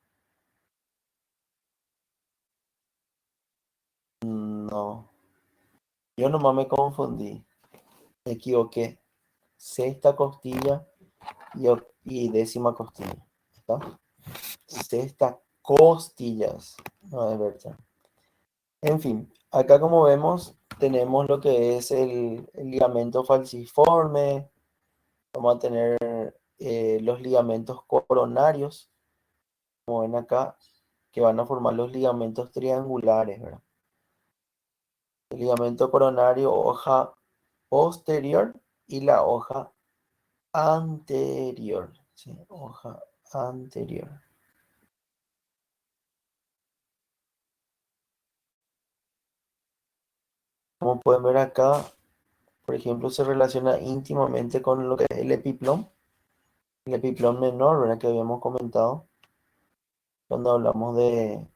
No, yo nomás me confundí. Me equivoqué. Sexta costilla y décima costilla. ¿Está? Sexta costillas. No, es verdad. En fin, acá como vemos, tenemos lo que es el ligamento falciforme. Vamos a tener los ligamentos coronarios, como ven acá, que van a formar los ligamentos triangulares, ¿verdad? El ligamento coronario, hoja posterior y la hoja anterior. Sí, hoja anterior. Como pueden ver acá, por ejemplo, se relaciona íntimamente con lo que es el epiplom menor, ¿verdad? Que habíamos comentado cuando hablamos de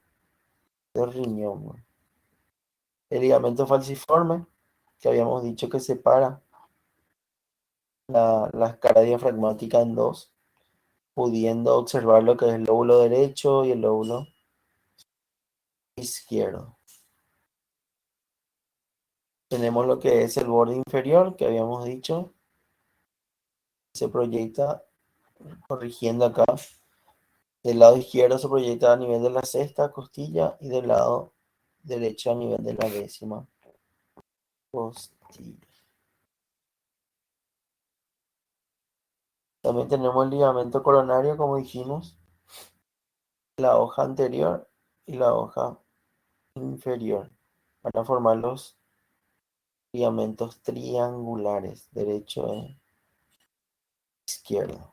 riñón, ¿no? El ligamento falciforme, que habíamos dicho que separa la cara diafragmática en dos, pudiendo observar lo que es el lóbulo derecho y el lóbulo izquierdo. Tenemos lo que es el borde inferior, que habíamos dicho, se proyecta, corrigiendo acá, del lado izquierdo se proyecta a nivel de la sexta costilla y del lado derecho a nivel de la décima costilla. También tenemos el ligamento coronario, como dijimos, la hoja anterior y la hoja inferior, para formar los ligamentos triangulares, derecho e izquierdo.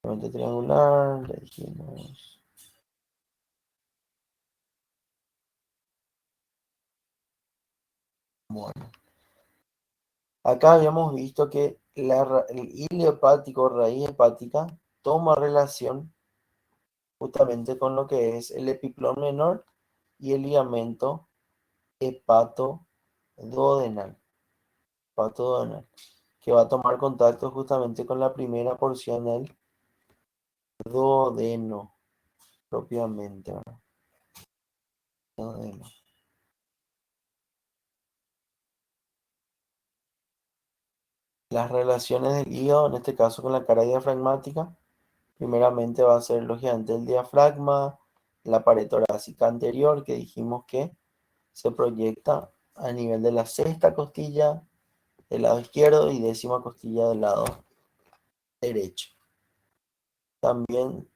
Ligamento triangular, le dijimos. Bueno, acá habíamos visto que el hilo hepático, raíz hepática, toma relación justamente con lo que es el epiplón menor y el ligamento hepatoduodenal, hepatoduodenal, que va a tomar contacto justamente con la primera porción del duodeno, propiamente, ¿verdad? Duodeno. Las relaciones del hígado, en este caso con la cara diafragmática, primeramente va a ser lógicamente el diafragma, la pared torácica anterior, que dijimos que se proyecta a nivel de la sexta costilla del lado izquierdo y décima costilla del lado derecho. También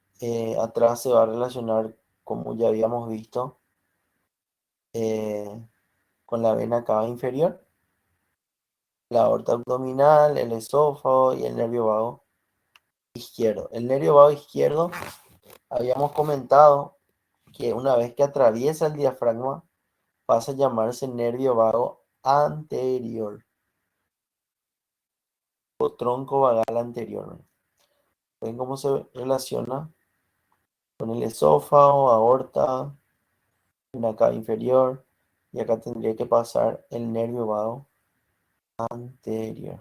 atrás se va a relacionar, como ya habíamos visto, eh, con la vena cava inferior, la aorta abdominal, el esófago y el nervio vago izquierdo. El nervio vago izquierdo, habíamos comentado que una vez que atraviesa el diafragma, pasa a llamarse nervio vago anterior o tronco vagal anterior. ¿Ven cómo se relaciona con el esófago, aorta, vena cava inferior? Y acá tendría que pasar el nervio vago anterior.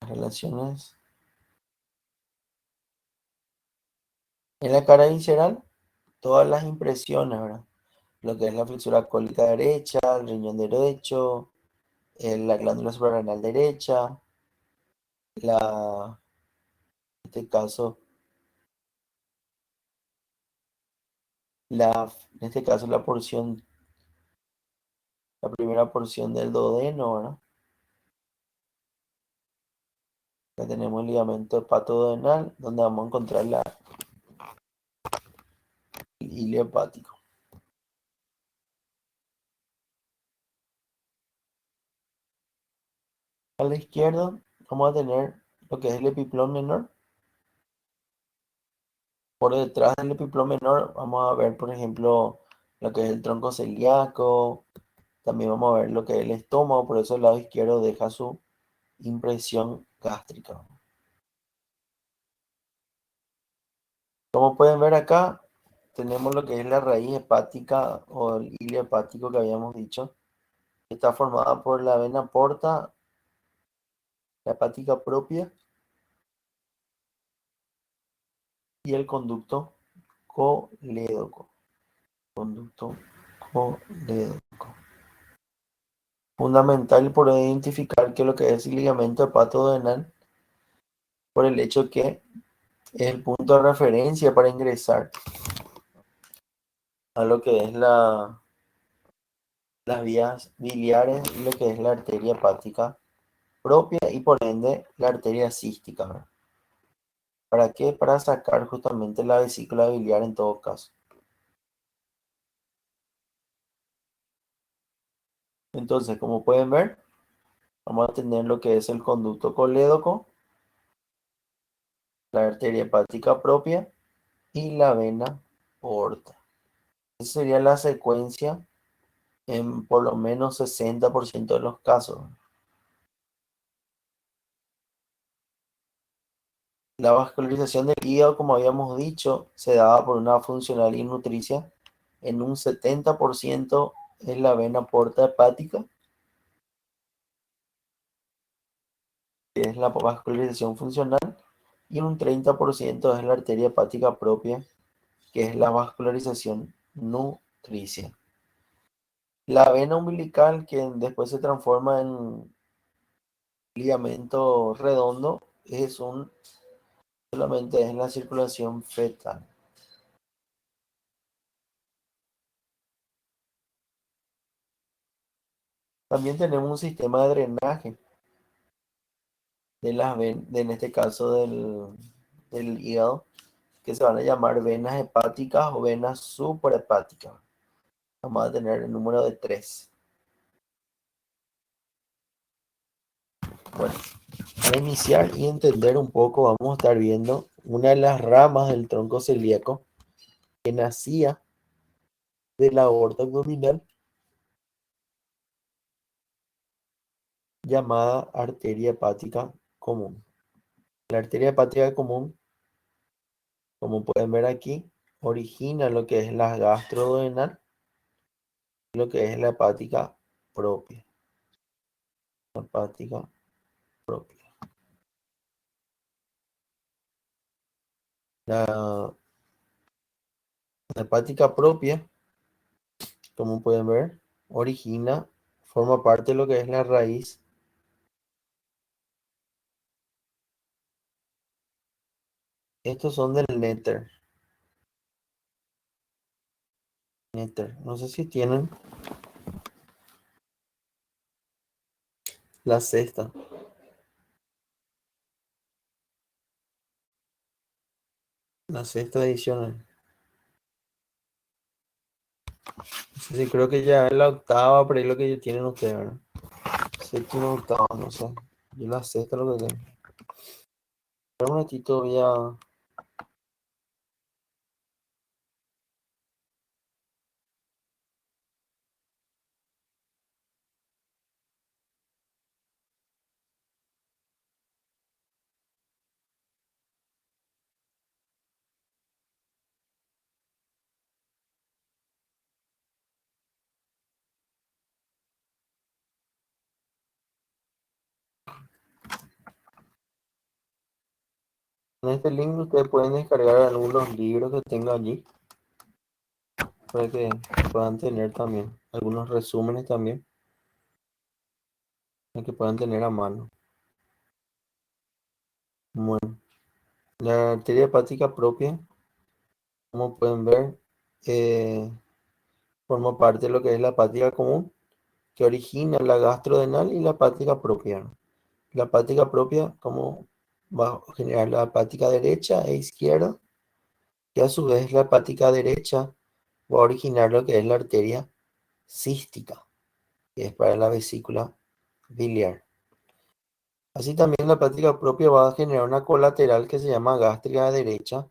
Las relaciones en la cara visceral, todas las impresiones, ¿verdad? Lo que es la fisura cólica derecha, el riñón derecho, la glándula suprarrenal derecha, en este caso, en este caso la primera porción del duodeno, ¿verdad? Acá tenemos el ligamento hepatoduodenal, donde vamos a encontrar el hilo hepático. A la izquierda vamos a tener lo que es el epiplón menor. Por detrás del epiplón menor vamos a ver, por ejemplo, lo que es el tronco celíaco. También vamos a ver lo que es el estómago, por eso el lado izquierdo deja su impresión gástrica. Como pueden ver acá, tenemos lo que es la raíz hepática o el hilo hepático que habíamos dicho. Está formada por la vena porta, la hepática propia y el conducto colédoco. Conducto colédoco. Fundamental poder identificar que lo que es el ligamento hepatoduodenal por el hecho que es el punto de referencia para ingresar a lo que es las vías biliares y lo que es la arteria hepática propia y por ende la arteria cística, ¿verdad? ¿Para qué? Para sacar justamente la vesícula biliar en todo caso. Entonces, como pueden ver, Vamos a tener lo que es el conducto colédoco, la arteria hepática propia y la vena porta. Esa sería la secuencia en por lo menos 60% de los casos. La vascularización del hígado, como habíamos dicho, se daba por una funcional y nutricia. En un 70% es la vena porta hepática, que es la vascularización funcional, y un 30% es la arteria hepática propia, que es la vascularización nutricia. La vena umbilical, que después se transforma en ligamento redondo, solamente es la circulación fetal. También tenemos un sistema de drenaje de en este caso del hígado, que se van a llamar venas hepáticas o venas suprahepáticas. Vamos a tener el número de 3. Bueno, para iniciar y entender un poco, vamos a estar viendo una de las ramas del tronco celíaco que nacía de la aorta abdominal, llamada arteria hepática común. La arteria hepática común, como pueden ver aquí, origina lo que es la gastroduodenal y lo que es la hepática propia. Hepática propia. La hepática propia, como pueden ver, forma parte de lo que es la raíz. Estos son del néter. No sé si tienen la sexta. La sexta edición. No sé si creo que ya es la octava, pero es lo que tienen ustedes, ¿verdad? Séptima, octava, no sé. Yo la sexta lo que tengo. Pero un ratito voy a... En este link ustedes pueden descargar algunos libros que tengo allí para que puedan tener también algunos resúmenes también para que puedan tener a mano. Bueno, la arteria hepática propia, como pueden ver, eh, forma parte de lo que es la hepática común, que origina la gastrodenal y la hepática propia. La hepática propia, como va a generar la hepática derecha e izquierda, y a su vez la hepática derecha va a originar lo que es la arteria cística, que es para la vesícula biliar. Así también la hepática propia va a generar una colateral que se llama gástrica derecha,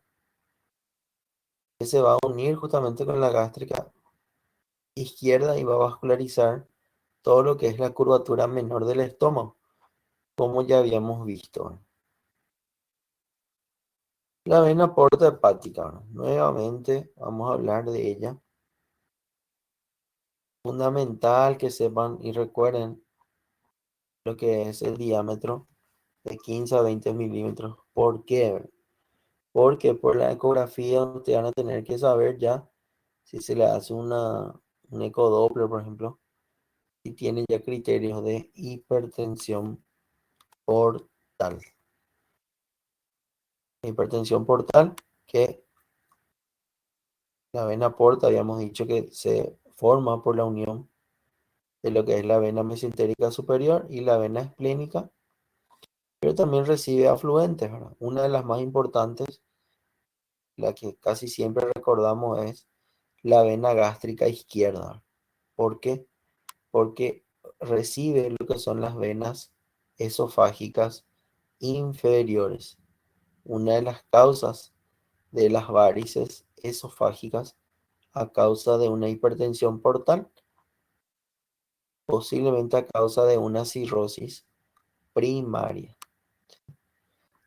que se va a unir justamente con la gástrica izquierda y va a vascularizar todo lo que es la curvatura menor del estómago, como ya habíamos visto. La vena porta hepática, ¿no? Nuevamente vamos a hablar de ella. Fundamental que sepan y recuerden lo que es el diámetro de 15 a 20 milímetros. ¿Por qué? Porque por la ecografía ustedes van a tener que saber ya si se le hace un ecodoppler, por ejemplo, y tiene ya criterios de hipertensión portal. Hipertensión portal, que la vena porta, habíamos dicho que se forma por la unión de lo que es la vena mesentérica superior y la vena esplénica, pero también recibe afluentes, ¿verdad? Una de las más importantes, la que casi siempre recordamos, es la vena gástrica izquierda. ¿Por qué? Porque recibe lo que son las venas esofágicas inferiores. Una de las causas de las varices esofágicas a causa de una hipertensión portal, posiblemente a causa de una cirrosis primaria.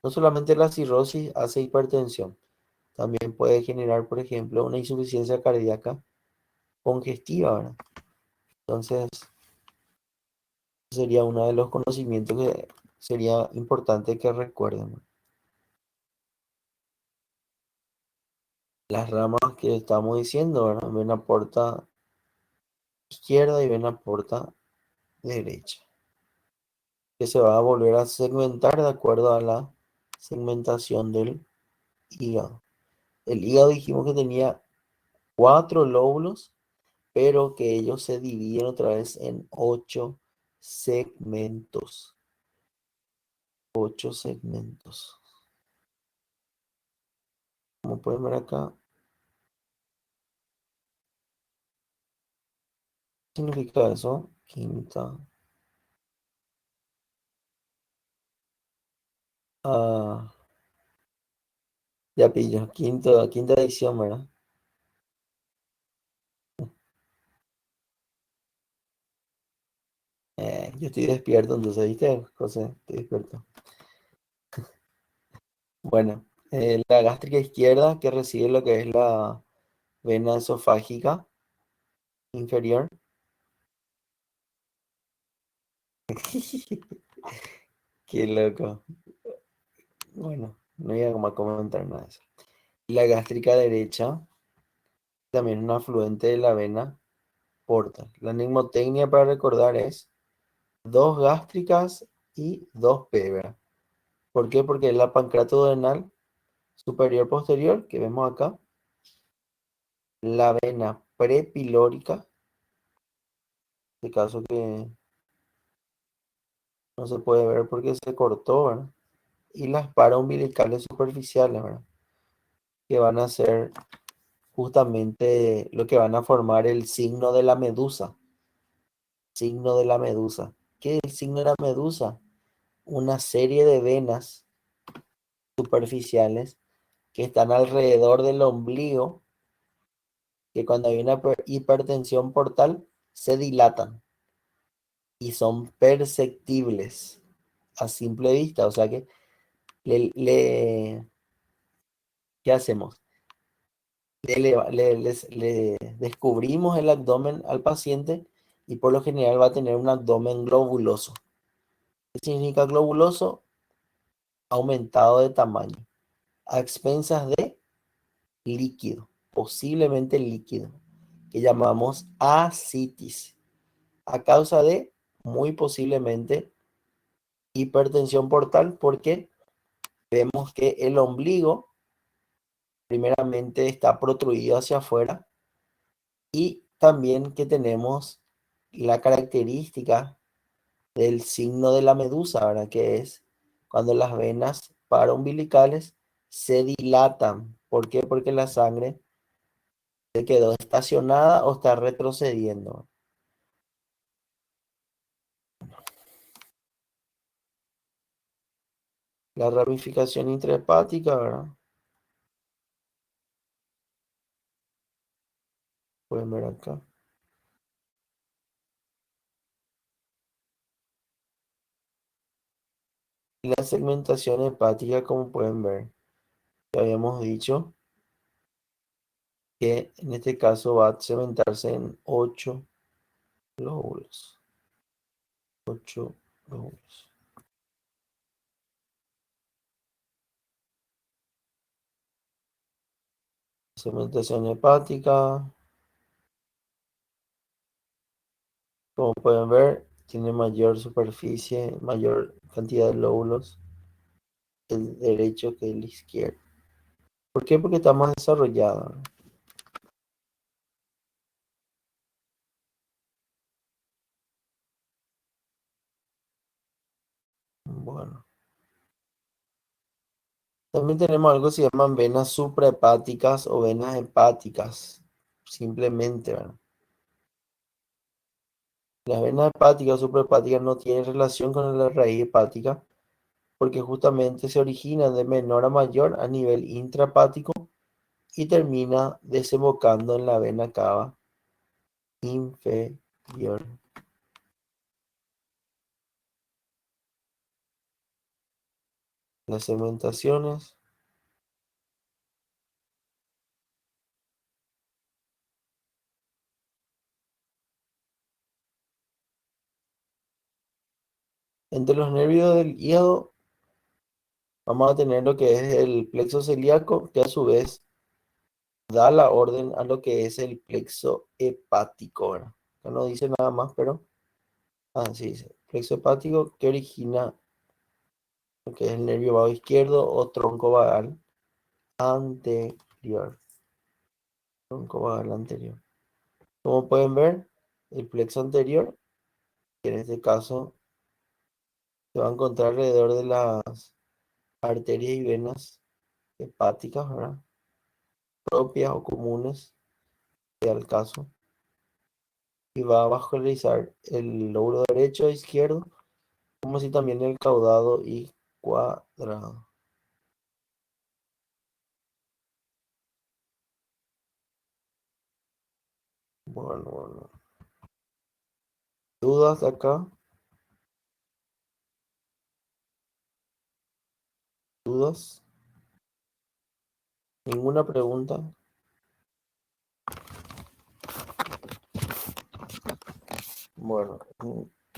No solamente la cirrosis hace hipertensión, también puede generar, por ejemplo, una insuficiencia cardíaca congestiva, ¿verdad? Entonces, sería uno de los conocimientos que sería importante que recuerden, ¿no? Las ramas que estamos diciendo, ¿verdad? Vena porta izquierda y vena porta derecha, que se va a volver a segmentar de acuerdo a la segmentación del hígado. El hígado dijimos que tenía 4 lóbulos, pero que ellos se dividen otra vez en 8 segmentos. 8 segmentos. Como pueden ver acá, ¿qué significa eso? Quinta. Ah, ya pillo. Quinta edición, ¿verdad? Yo estoy despierto, entonces, ¿viste, José? Estoy despierto. Bueno, la gástrica izquierda que recibe lo que es la vena esofágica inferior. Qué loco. Bueno, no voy a comentar nada de eso. La gástrica derecha, también un afluente de la vena porta. La mnemotecnia para recordar es dos gástricas y dos pébera. ¿Por qué? Porque la pancreatodenal superior posterior, que vemos acá, la vena prepilórica, en este caso que no se puede ver porque se cortó, ¿verdad? Y las paraumbilicales superficiales, ¿verdad? Que van a ser justamente lo que van a formar el signo de la medusa. Signo de la medusa. ¿Qué es el signo de la medusa? Una serie de venas superficiales que están alrededor del ombligo, que cuando hay una hipertensión portal se dilatan y son perceptibles a simple vista. O sea que ¿qué hacemos? Le descubrimos el abdomen al paciente y por lo general va a tener un abdomen globuloso. ¿Qué significa globuloso? Aumentado de tamaño, a expensas de líquido, posiblemente líquido, que llamamos ascitis, a causa de, muy posiblemente, hipertensión portal, porque vemos que el ombligo primeramente está protruido hacia afuera y también que tenemos la característica del signo de la medusa, ¿verdad? Que es cuando las venas paraumbilicales se dilatan. ¿Por qué? Porque la sangre se quedó estacionada o está retrocediendo. La ramificación intrahepática, ¿verdad? Pueden ver acá. Y la segmentación hepática, como pueden ver, ya habíamos dicho que en este caso va a segmentarse en 8 lóbulos. 8 lóbulos. Segmentación hepática, como pueden ver, tiene mayor superficie, mayor cantidad de lóbulos el derecho que el izquierdo. ¿Por qué? Porque está más desarrollado, ¿no? Bueno, también tenemos algo que se llaman venas suprahepáticas o venas hepáticas, simplemente, ¿verdad? Las venas hepáticas o suprahepáticas no tienen relación con la raíz hepática porque justamente se originan de menor a mayor a nivel intrahepático y termina desembocando en la vena cava inferior. Las segmentaciones entre los nervios del hígado vamos a tener lo que es el plexo celíaco, que a su vez da la orden a lo que es el plexo hepático, ¿verdad? Acá no dice nada más, pero sí dice. Plexo hepático que origina lo que es el nervio vago izquierdo o tronco vagal anterior. Tronco vagal anterior. Como pueden ver, el plexo anterior, que en este caso se va a encontrar alrededor de las arterias y venas hepáticas, ¿verdad? Propias o comunes, sea el caso. Y va a vascularizar el lóbulo derecho e izquierdo, como si también el caudado y cuadrado. Bueno. ¿Dudas acá? ¿Dudas? ¿Ninguna pregunta? Bueno,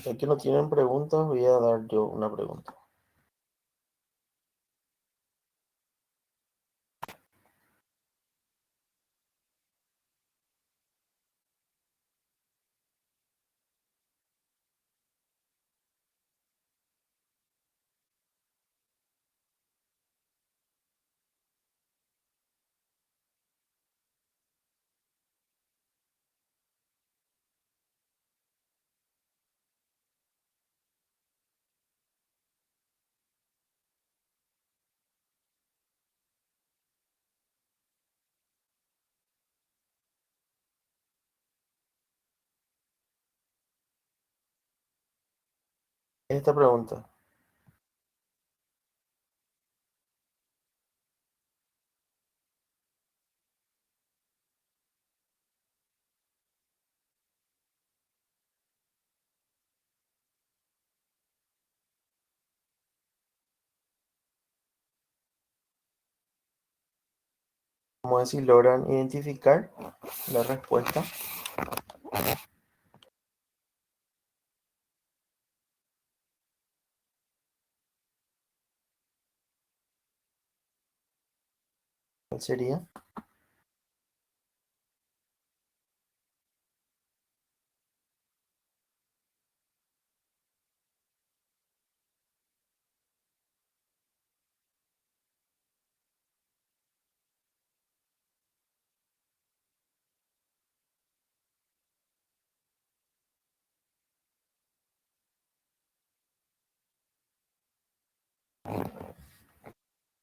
ya que no tienen preguntas, voy a dar yo una pregunta. Esta pregunta, vamos a ver si logran identificar la respuesta. ¿Cuál sería?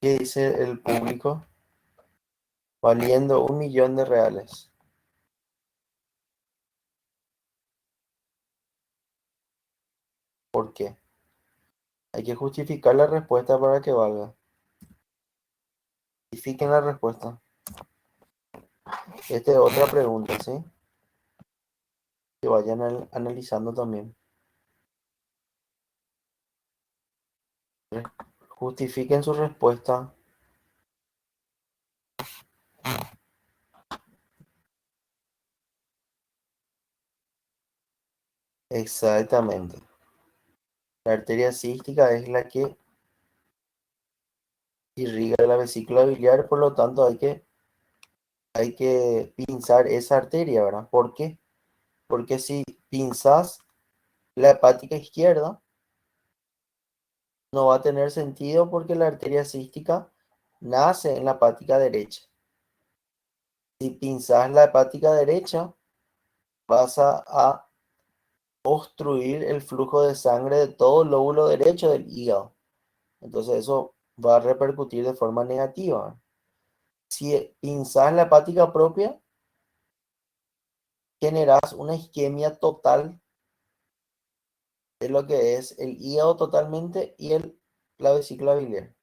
¿Qué dice el público? Valiendo 1 millón de reales. ¿Por qué? Hay que justificar la respuesta para que valga. Justifiquen la respuesta. Esta es otra pregunta, ¿sí? Que vayan analizando también. Justifiquen su respuesta. Exactamente. La arteria cística es la que irriga la vesícula biliar, por lo tanto hay que pinzar esa arteria, ¿verdad? ¿Por qué? Porque si pinzas la hepática izquierda, no va a tener sentido porque la arteria cística nace en la hepática derecha. Si pinzas la hepática derecha, vas a obstruir el flujo de sangre de todo el lóbulo derecho del hígado. Entonces eso va a repercutir de forma negativa. Si pinzas la hepática propia, generas una isquemia total de lo que es el hígado totalmente y la vesícula biliar.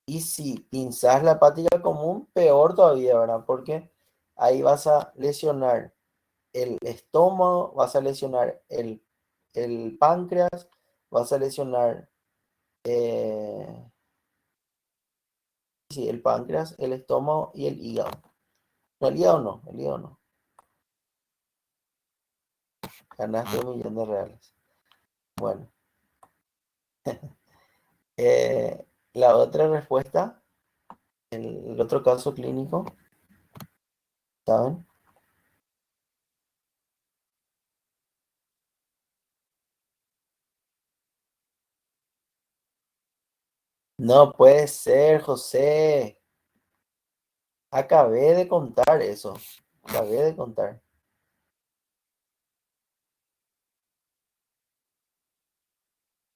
Y si pinzas la hepática común, peor todavía, ¿verdad? Porque ahí vas a lesionar el estómago, vas a lesionar el páncreas, vas a lesionar sí, el páncreas, el estómago y el hígado. No, el hígado no, el hígado no. Ganaste 1 millón de reales. Bueno, la otra respuesta, el otro caso clínico, ¿saben? No puede ser, José. Acabé de contar eso. Acabé de contar.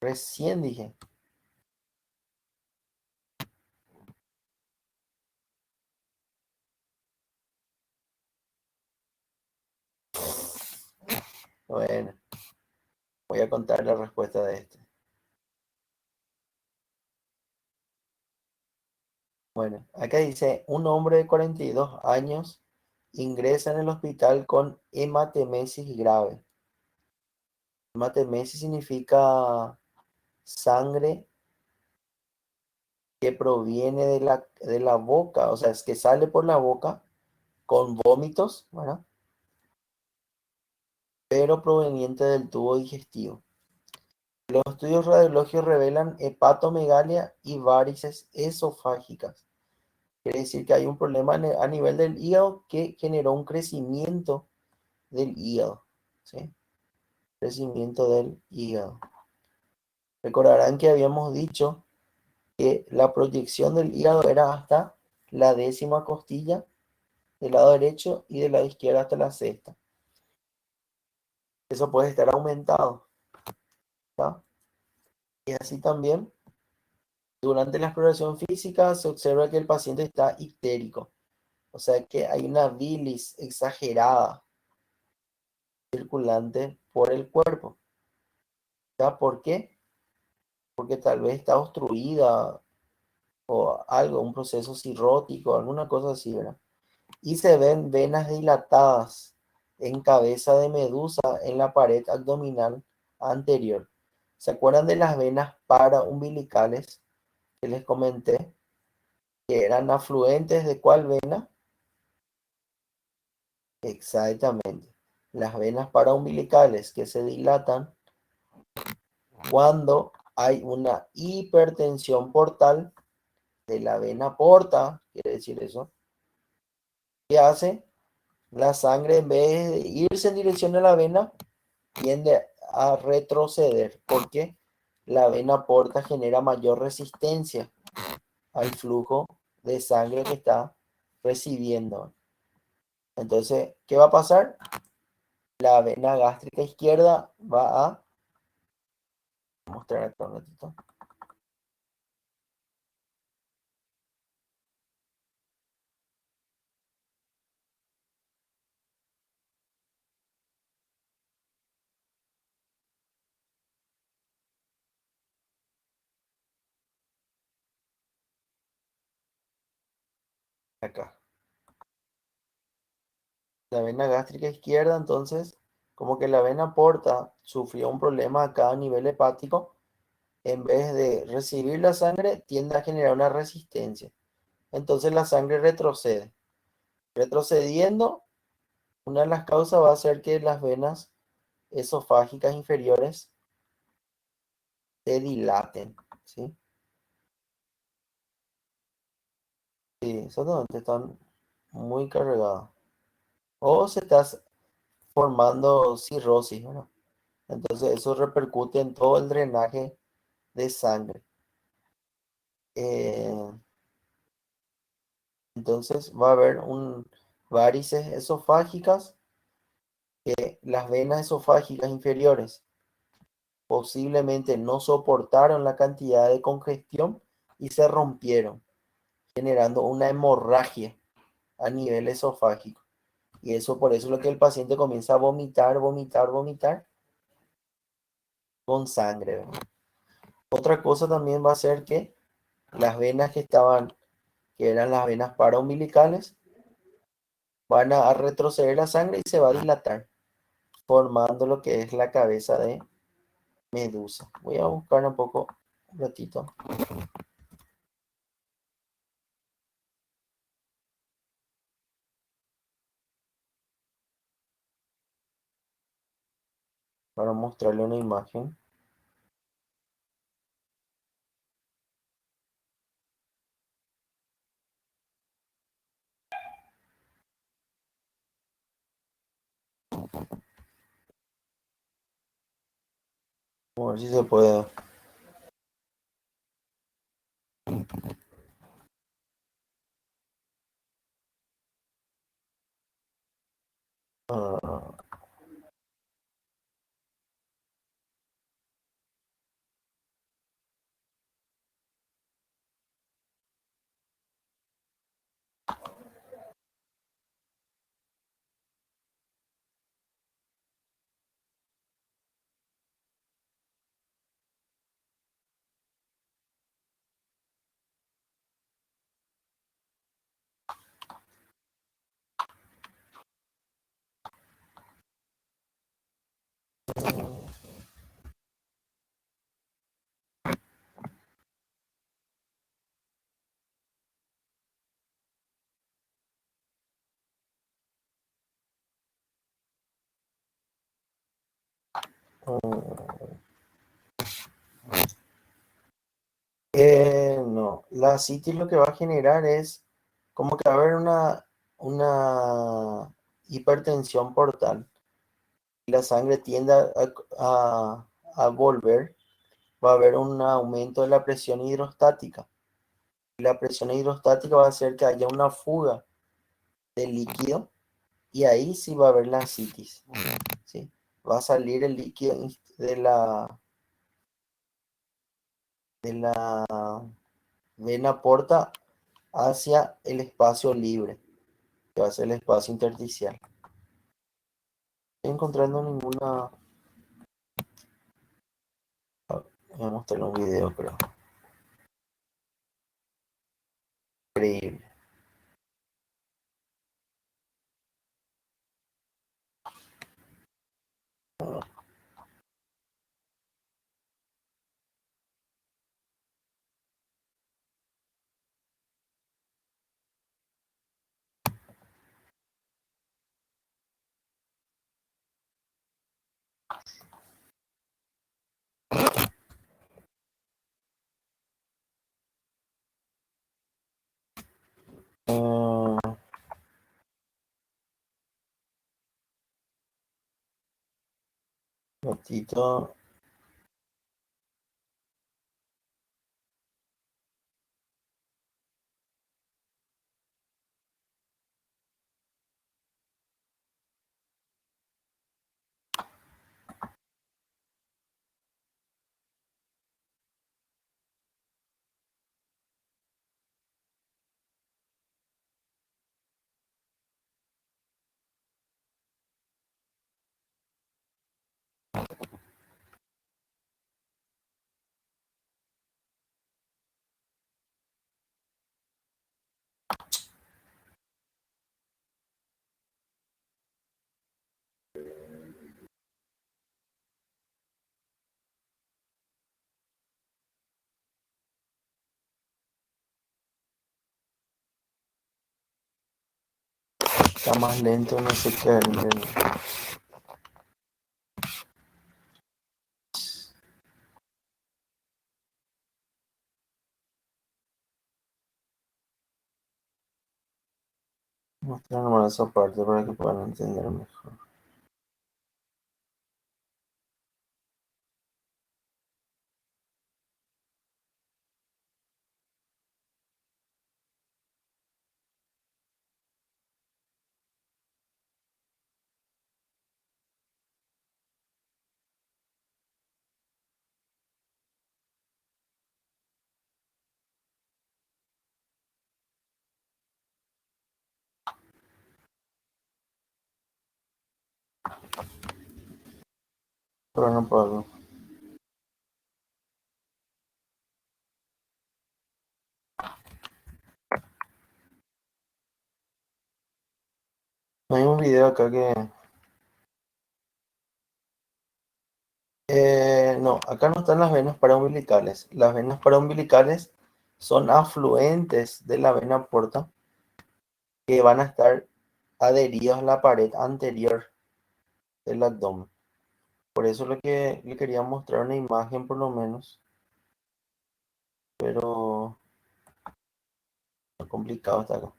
Recién dije. Bueno, voy a contar la respuesta de este. Bueno, acá dice, un hombre de 42 años ingresa en el hospital con hematemesis grave. Hematemesis significa sangre que proviene de la boca, o sea, es que sale por la boca con vómitos, ¿verdad? Pero proveniente del tubo digestivo. Los estudios radiológicos revelan hepatomegalia y varices esofágicas. Quiere decir que hay un problema a nivel del hígado que generó un crecimiento del hígado, ¿sí? Crecimiento del hígado. Recordarán que habíamos dicho que la proyección del hígado era hasta la 10ª costilla del lado derecho y del lado izquierdo hasta la sexta. Eso puede estar aumentado, ¿tá? Y así también, durante la exploración física se observa que el paciente está histérico, o sea que hay una bilis exagerada circulante por el cuerpo. ¿Ya? ¿Por qué? Porque tal vez está obstruida o algo, un proceso cirrótico, alguna cosa así, ¿verdad? Y se ven venas dilatadas en cabeza de medusa en la pared abdominal anterior. ¿Se acuerdan de las venas paraumbilicales que les comenté? Que eran afluentes de cuál vena? Exactamente. Las venas paraumbilicales que se dilatan cuando hay una hipertensión portal de la vena porta, quiere decir eso. ¿Qué hace? La sangre, en vez de irse en dirección a la vena, tiende a retroceder porque la vena porta genera mayor resistencia al flujo de sangre que está recibiendo. Entonces, ¿qué va a pasar? La vena gástrica izquierda va a mostrar acá un ratito. Acá. La vena gástrica izquierda, entonces, como que la vena porta sufrió un problema acá a nivel hepático, en vez de recibir la sangre, tiende a generar una resistencia. Entonces la sangre retrocede. Retrocediendo, una de las causas va a ser que las venas esofágicas inferiores se dilaten, ¿sí? Sí, exactamente, están muy cargadas. O se está formando cirrosis, ¿verdad? Entonces eso repercute en todo el drenaje de sangre. Eh, entonces va a haber varices esofágicas, que las venas esofágicas inferiores posiblemente no soportaron la cantidad de congestión y se rompieron, generando una hemorragia a nivel esofágico. Y eso por eso es lo que el paciente comienza a vomitar, vomitar, vomitar. con sangre, ¿verdad? Otra cosa también va a ser que las venas que estaban, que eran las venas paraumbilicales, van a retroceder la sangre y se va a dilatar, formando lo que es la cabeza de Medusa. Voy a buscar un poco, un ratito, para mostrarle una imagen. A ver si se puede. Ah, ah. No, la citis lo que va a generar es como que va a haber una hipertensión portal. Y la sangre tiende a volver, va a haber un aumento de la presión hidrostática. Y la presión hidrostática va a hacer que haya una fuga de líquido y ahí sí va a haber la citis, ¿sí? Va a salir el líquido de la vena porta hacia el espacio libre, que va a ser el espacio intersticial. No estoy encontrando ninguna. Voy a mostrar un video, pero increíble. Un ratito. Está más lento, no sé qué. Mostrar nomás esa parte para que puedan entender mejor. Pero no puedo. Hay un video acá que... no, acá no están las venas paraumbilicales. Las venas paraumbilicales son afluentes de la vena porta que van a estar adheridos a la pared anterior del abdomen. Por eso lo que le quería mostrar una imagen por lo menos, pero es complicado hasta acá.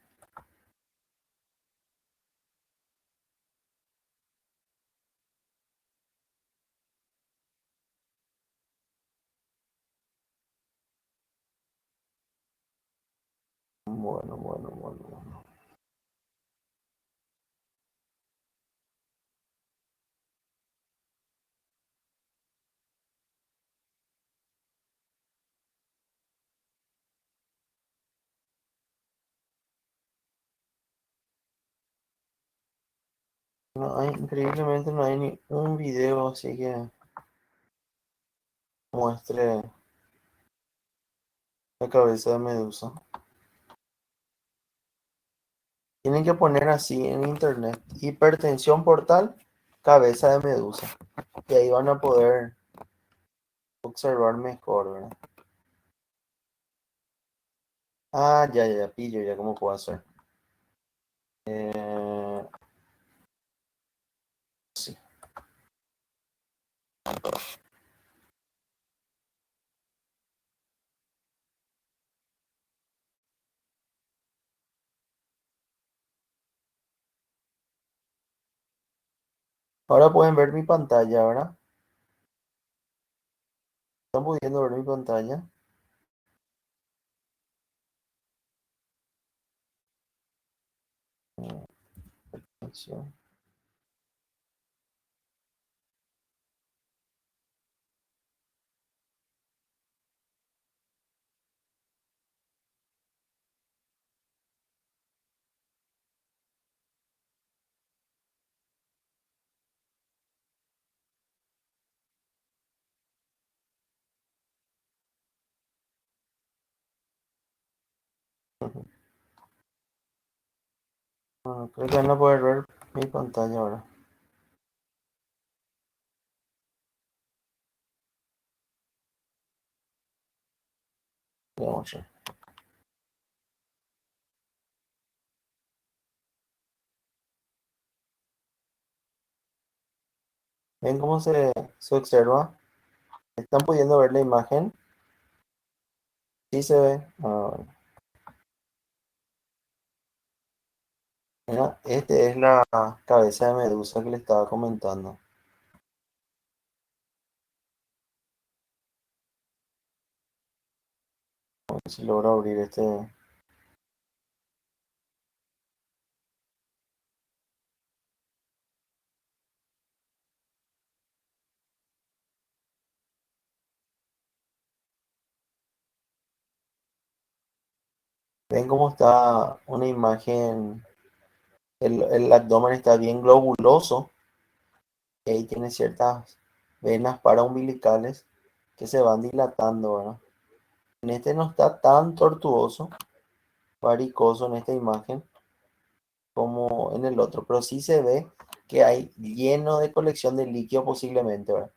Bueno. No hay, increíblemente no hay ni un video así que muestre la cabeza de Medusa. Tienen que poner así en internet, hipertensión portal, cabeza de Medusa. Y ahí van a poder observar mejor, ¿verdad? Ah, ya, pillo, ya cómo puedo hacer. Eh, sí. Ahora pueden ver mi pantalla, ¿verdad? ¿Están pudiendo ver mi pantalla? Atención. Bueno, creo que van a poder ver mi pantalla ahora. Vamos a ver. ¿Ven cómo se observa? ¿Están pudiendo ver la imagen? Sí se ve. Bueno. Mira, este es la cabeza de Medusa que le estaba comentando. A ver si logro abrir este. ¿Ven cómo está una imagen? El abdomen está bien globuloso. Y ahí tiene ciertas venas paraumbilicales que se van dilatando, ¿verdad? En este no está tan tortuoso, varicoso en esta imagen como en el otro, pero sí se ve que hay lleno de colección de líquido posiblemente, ¿verdad?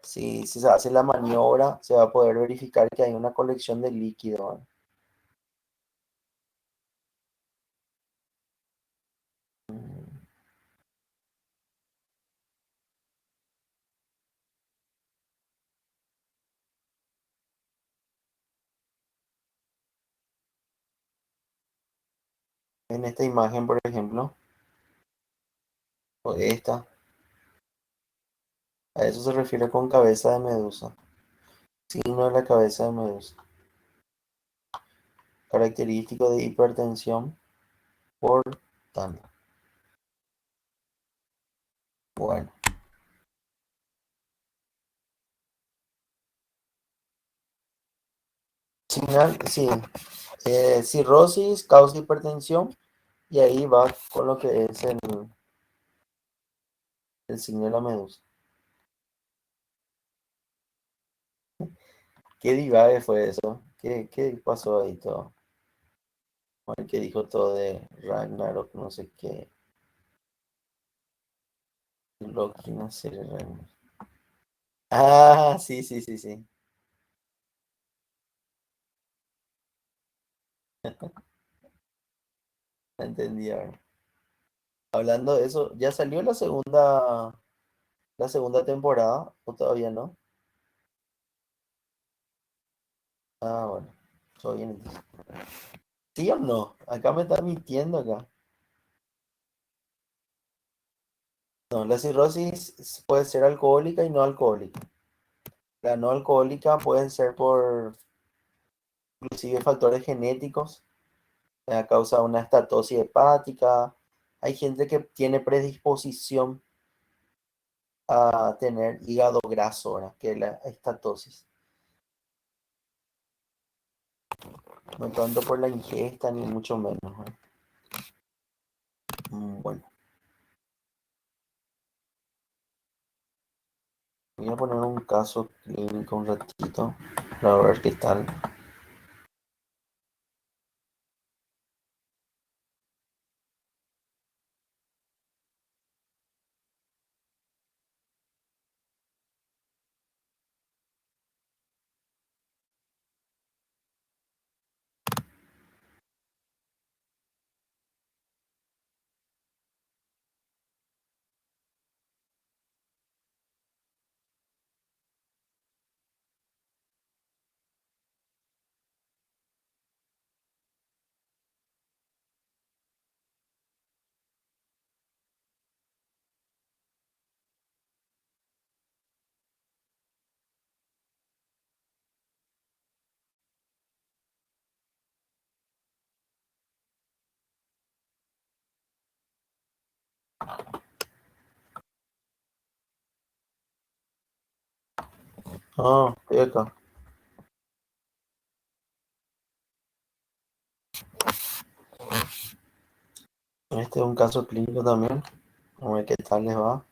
Si se hace la maniobra, se va a poder verificar que hay una colección de líquido, ¿verdad? En esta imagen, por ejemplo, o esta, a eso se refiere con cabeza de medusa, signo de la cabeza de medusa, característico de hipertensión portal. Bueno, señal, sí, cirrosis causa hipertensión y ahí va con lo que es el signo de la medusa. ¿Qué divague fue eso? ¿Qué pasó ahí todo? Bueno, que dijo todo de Ragnarok, no sé qué. Loquina cerebral. Ah, sí, sí, sí, sí. Entendí ahora. Hablando de eso, ¿ya salió la segunda temporada o todavía no? Ah, bueno. Todo bien entonces. ¿Sí o no? Acá me está mintiendo acá. No, la cirrosis puede ser alcohólica y no alcohólica. La no alcohólica pueden ser por inclusive factores genéticos, a causa de una estatosis hepática. Hay gente que tiene predisposición a tener hígado graso, ¿verdad? Que es la estatosis. No tanto por la ingesta ni mucho menos, ¿verdad? Bueno, voy a poner un caso clínico un ratito para ver qué tal. Ah, estoy acá. Este es un caso clínico también. A ver qué tal les va.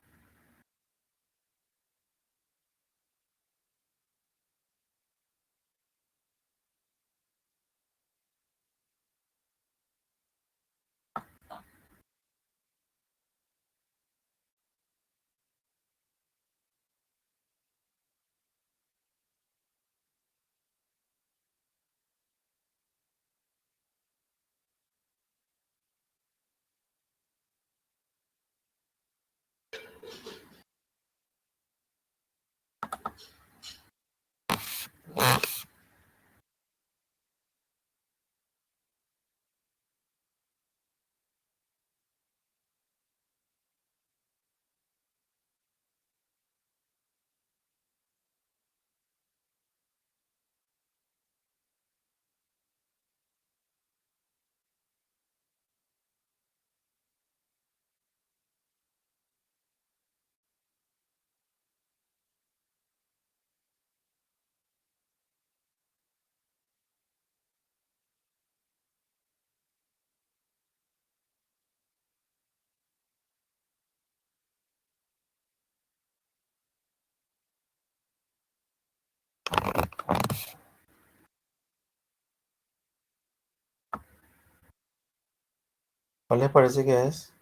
¿Cuál les parece que es?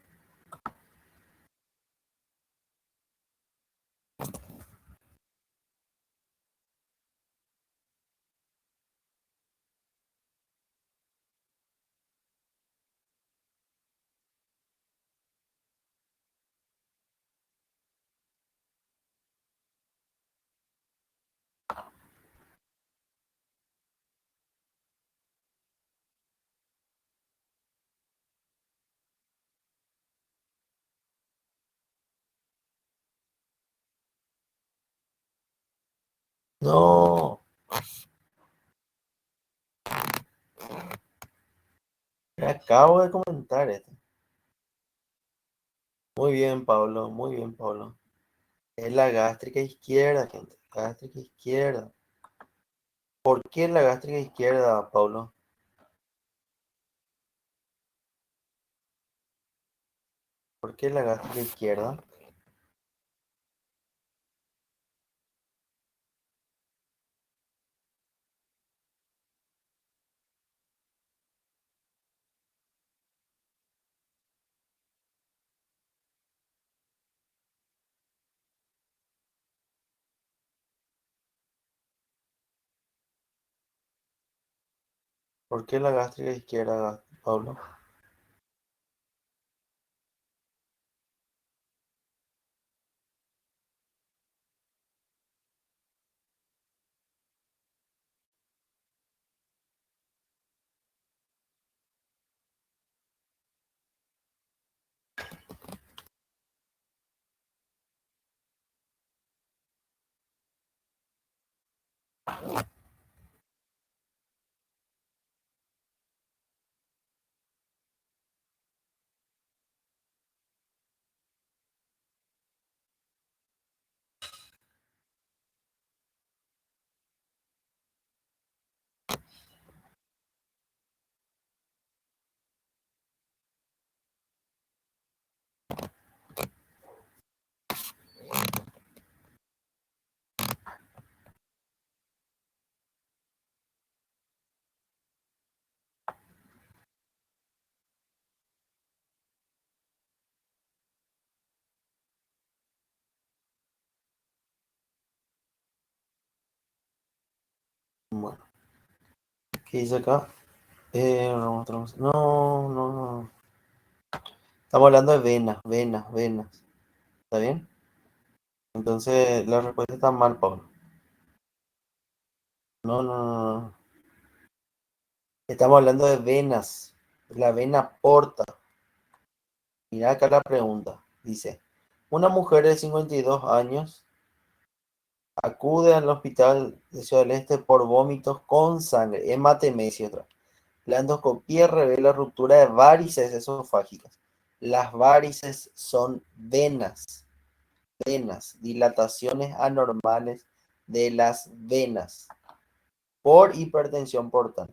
No, me acabo de comentar esto. Muy bien, Pablo, muy bien, Pablo. Es la gástrica izquierda, gente. Gástrica izquierda. ¿Por qué la gástrica izquierda, Pablo? ¿Por qué la gástrica izquierda? ¿Por qué la gástrica izquierda, Pablo? Bueno, ¿qué dice acá? No, no, no. Estamos hablando de venas, venas, venas. ¿Está bien? Entonces la respuesta está mal, Pablo. No, no, no, no. Estamos hablando de venas. La vena porta. Mira acá la pregunta. Dice, una mujer de 52 años acude al hospital de Ciudad del Este por vómitos con sangre, hematemesis otra. La endoscopía revela ruptura de varices esofágicas. Las varices son venas, venas, dilataciones anormales de las venas por hipertensión portal.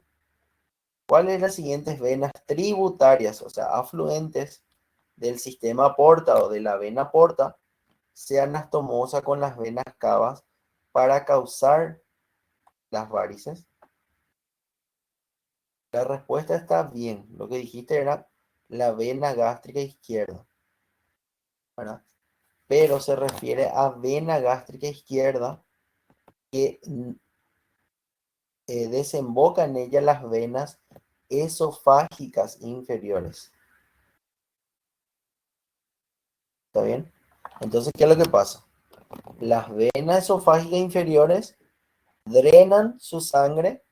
¿Cuáles de las siguientes venas tributarias, o sea, afluentes del sistema porta o de la vena porta, se anastomosa con las venas cavas para causar las varices? La respuesta está bien. Lo que dijiste era la vena gástrica izquierda, ¿verdad? Pero se refiere a vena gástrica izquierda que desemboca en ella las venas esofágicas inferiores. ¿Está bien? Entonces, ¿qué es lo que pasa? Las venas esofágicas inferiores drenan su sangre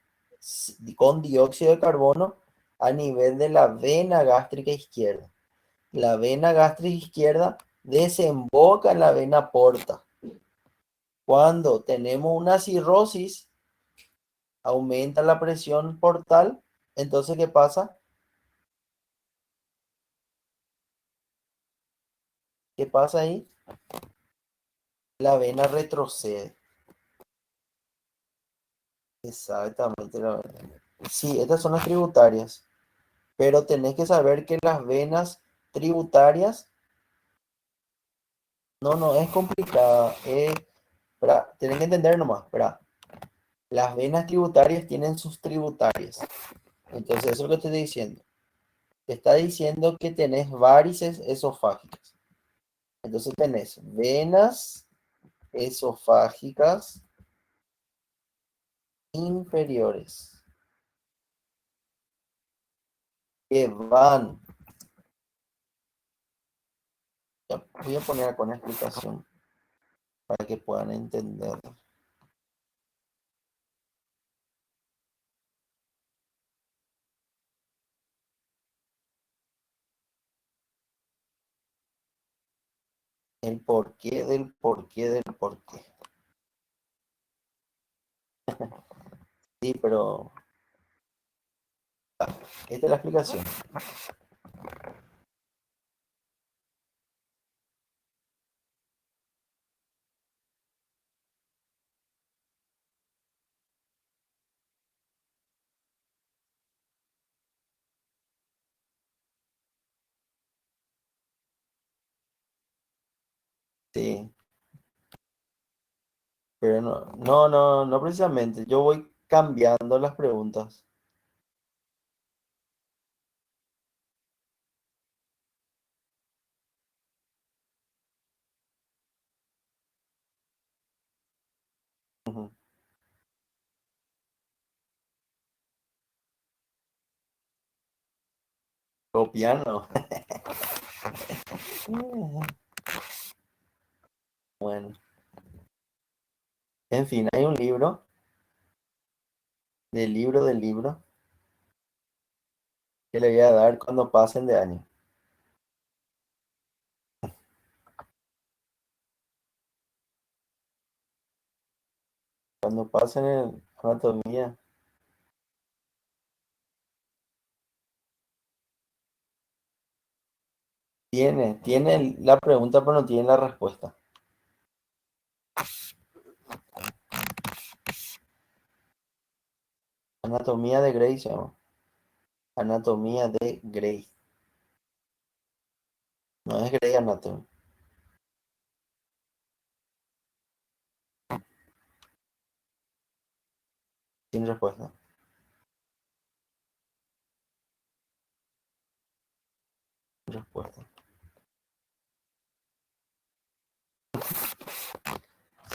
con dióxido de carbono a nivel de la vena gástrica izquierda. La vena gástrica izquierda desemboca en la vena porta. Cuando tenemos una cirrosis, aumenta la presión portal. Entonces, ¿qué pasa? ¿Qué pasa ahí? La vena retrocede. Exactamente. Sí, estas son las tributarias. Pero tenés que saber que las venas tributarias, no, no, es complicada. Tenés que entender nomás. Las venas tributarias tienen sus tributarias. Entonces, eso es lo que te estoy diciendo. Te está diciendo que tenés varices esofágicas. Entonces tenés venas esofágicas inferiores que van, ya voy a poner con explicación para que puedan entender. El porqué del porqué del porqué. Sí, pero esta es la explicación. Sí, pero no, no, no, no precisamente. Yo voy cambiando las preguntas. Ujú. Copiano. Bueno, en fin, hay un libro, del libro, que le voy a dar cuando pasen de año. Cuando pasen en anatomía, tiene la pregunta, pero no tiene la respuesta. Anatomía de Grey se llama. Anatomía de Grey. No es Grey Anatomy. Sin respuesta. Sin respuesta.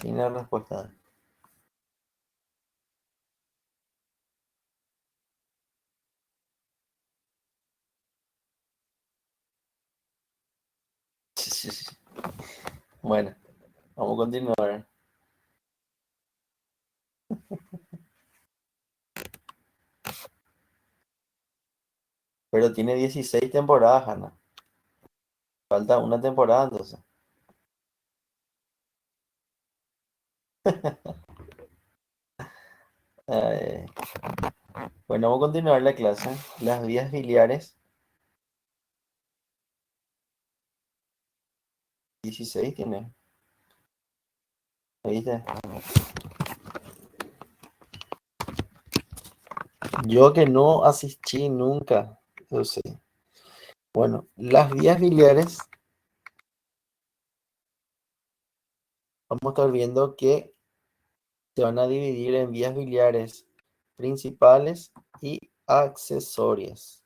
Sin la respuesta. Bueno, vamos a continuar. Pero tiene 16 temporadas, Ana. Falta una temporada entonces. Eh, bueno, vamos a continuar la clase. Las vías biliares. 16 tiene. ¿Viste? Yo que no asistí nunca. Yo sé. Bueno, las vías biliares, vamos a estar viendo que se van a dividir en vías biliares principales y accesorias.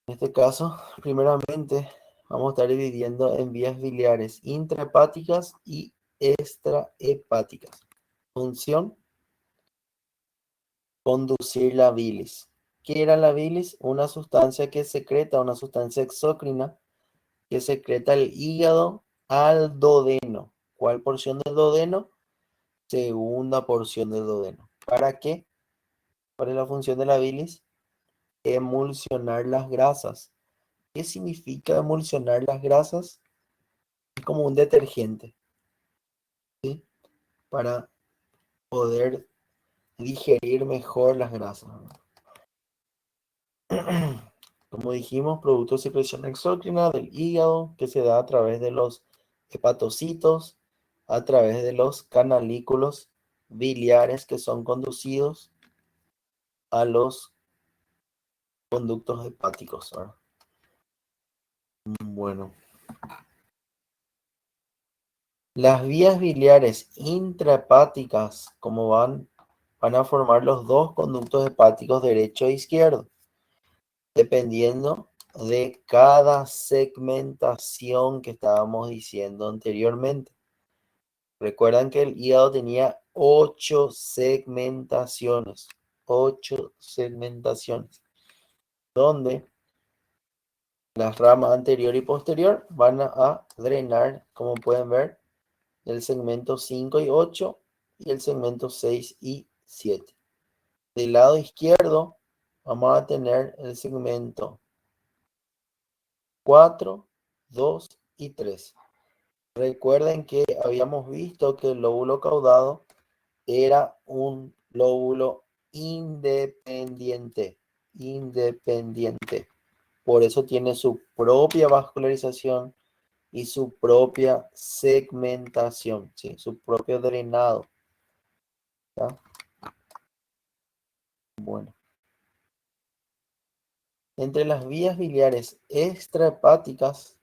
En este caso, primeramente, vamos a estar dividiendo en vías biliares intrahepáticas y extrahepáticas. Función: conducir la bilis. ¿Qué era la bilis? Una sustancia que secreta, una sustancia exócrina que secreta el hígado al duodeno. ¿Cuál porción del duodeno? Segunda porción del duodeno. ¿Para qué? ¿Cuál es la función de la bilis? Emulsionar las grasas. ¿Qué significa emulsionar las grasas? Es como un detergente, ¿sí? Para poder digerir mejor las grasas. Como dijimos, producto de secreción exócrina del hígado que se da a través de los hepatocitos, a través de los canalículos biliares que son conducidos a los conductos hepáticos, ¿verdad? Bueno, las vías biliares intrahepáticas, como van a formar los dos conductos hepáticos derecho e izquierdo, dependiendo de cada segmentación que estábamos diciendo anteriormente. Recuerdan que el hígado tenía 8 segmentaciones, donde las ramas anterior y posterior van a drenar, como pueden ver, el segmento 5 y 8 y el segmento 6 y 7. Del lado izquierdo vamos a tener el segmento 4, 2 y 3. Recuerden que habíamos visto que el lóbulo caudado era un lóbulo independiente, independiente. Por eso tiene su propia vascularización y su propia segmentación, ¿sí? Su propio drenado. ¿Tá? Bueno, entre las vías biliares extrahepáticas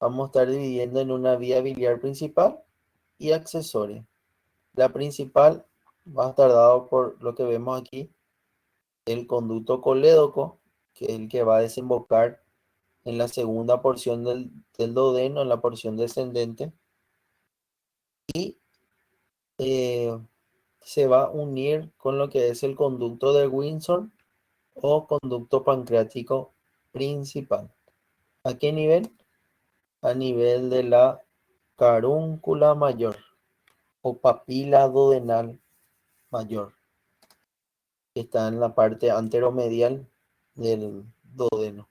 vamos a estar dividiendo en una vía biliar principal y accesoria. La principal va a estar dado por lo que vemos aquí, el conducto colédoco, que es el que va a desembocar en la segunda porción del duodeno, en la porción descendente, y se va a unir con lo que es el conducto de Windsor o conducto pancreático principal. ¿A qué nivel? A nivel de la carúncula mayor o papila duodenal mayor, que está en la parte anteromedial del duodeno.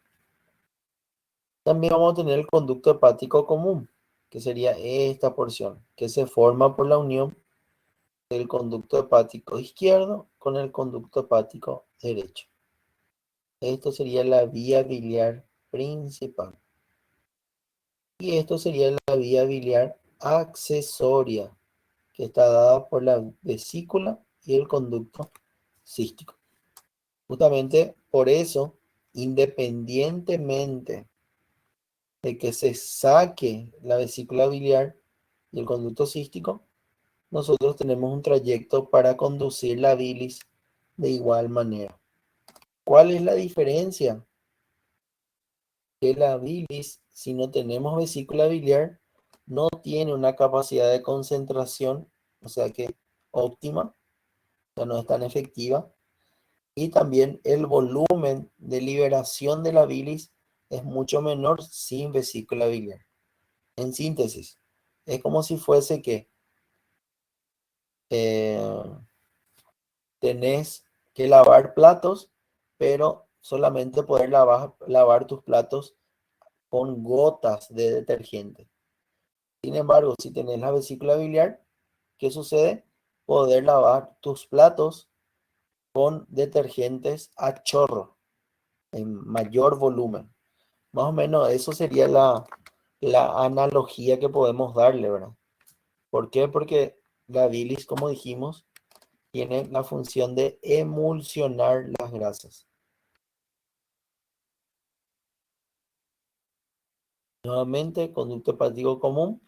También vamos a tener el conducto hepático común, que sería esta porción, que se forma por la unión del conducto hepático izquierdo con el conducto hepático derecho. Esto sería la vía biliar principal. Y esto sería la vía biliar accesoria, que está dada por la vesícula y el conducto cístico. Justamente por eso, independientemente de que se saque la vesícula biliar y el conducto cístico, nosotros tenemos un trayecto para conducir la bilis de igual manera. ¿Cuál es la diferencia? Que la bilis, si no tenemos vesícula biliar, no tiene una capacidad de concentración, o sea que óptima, o sea, no es tan efectiva. Y también el volumen de liberación de la bilis es mucho menor sin vesícula biliar. En síntesis, es como si fuese que eh, tenés que lavar platos, pero solamente poder lavar tus platos con gotas de detergente. Sin embargo, si tenés la vesícula biliar, ¿qué sucede? Poder lavar tus platos con detergentes a chorro, en mayor volumen. Más o menos eso sería la analogía que podemos darle, ¿verdad? ¿Por qué? Porque la bilis, como dijimos, tiene la función de emulsionar las grasas. Nuevamente, conducto hepático común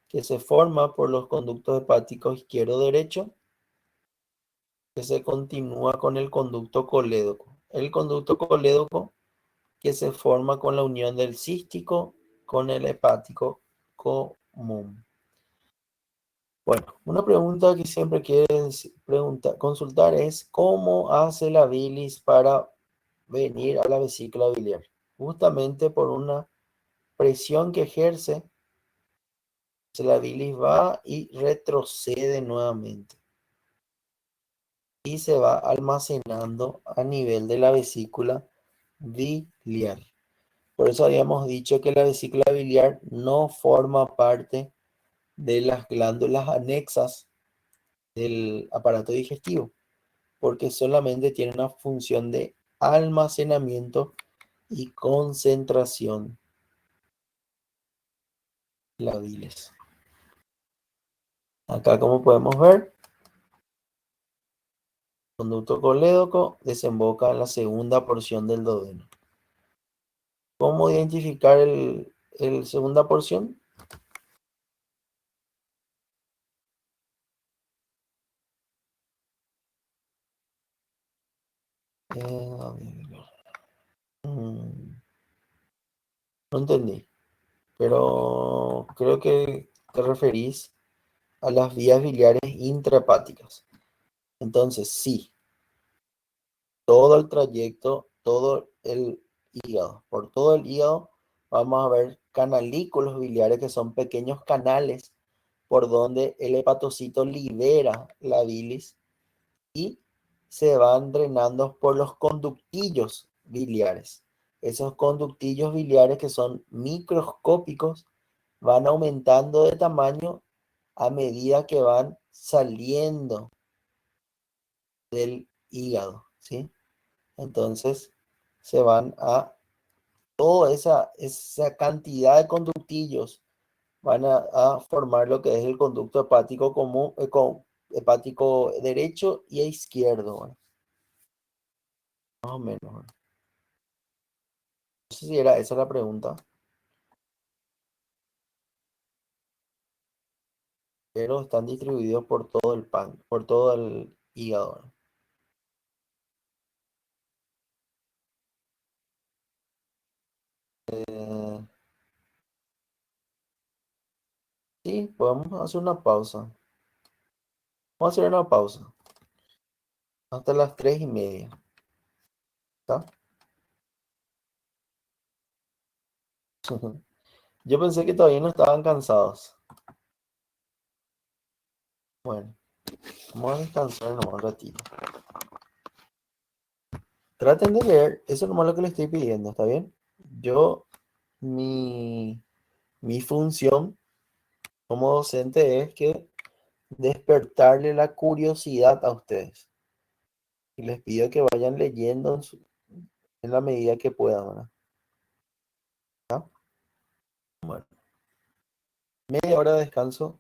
que se forma por los conductos hepáticos izquierdo-derecho, que se continúa con el conducto colédoco. El conducto colédoco que se forma con la unión del cístico con el hepático común. Bueno, una pregunta que siempre quieren consultar es ¿cómo hace la bilis para venir a la vesícula biliar? Justamente por una presión que ejerce, la bilis va y retrocede nuevamente y se va almacenando a nivel de la vesícula biliar. Por eso habíamos dicho que la vesícula biliar no forma parte de las glándulas anexas del aparato digestivo, porque solamente tiene una función de almacenamiento y concentración de la bilis. Acá, como podemos ver, el conducto colédoco desemboca en la segunda porción del duodeno. ¿Cómo identificar el segunda porción? Mm, no entendí, pero creo que te referís a las vías biliares intrahepáticas. Entonces, sí, todo el trayecto, todo el hígado, por todo el hígado vamos a ver canalículos biliares que son pequeños canales por donde el hepatocito libera la bilis y se van drenando por los conductillos biliares. Esos conductillos biliares que son microscópicos van aumentando de tamaño a medida que van saliendo del hígado, ¿sí? Entonces se van a toda esa cantidad de conductillos van a formar lo que es el conducto hepático común, hepático derecho y izquierdo, ¿verdad? Más o menos, ¿verdad? No sé si era esa la pregunta, pero están distribuidos por todo el por todo el hígado, ¿verdad? Eh, sí, podemos hacer una pausa. Vamos a hacer una pausa hasta las 3:30. ¿Está? Yo pensé que todavía no estaban cansados. Bueno, vamos a descansar nomás un ratito. Traten de leer, eso es nomás lo que le estoy pidiendo, ¿está bien? Yo, mi, mi función como docente es que despertarle la curiosidad a ustedes. Y les pido que vayan leyendo en la medida que puedan, ¿verdad? ¿Ah? Bueno, media hora de descanso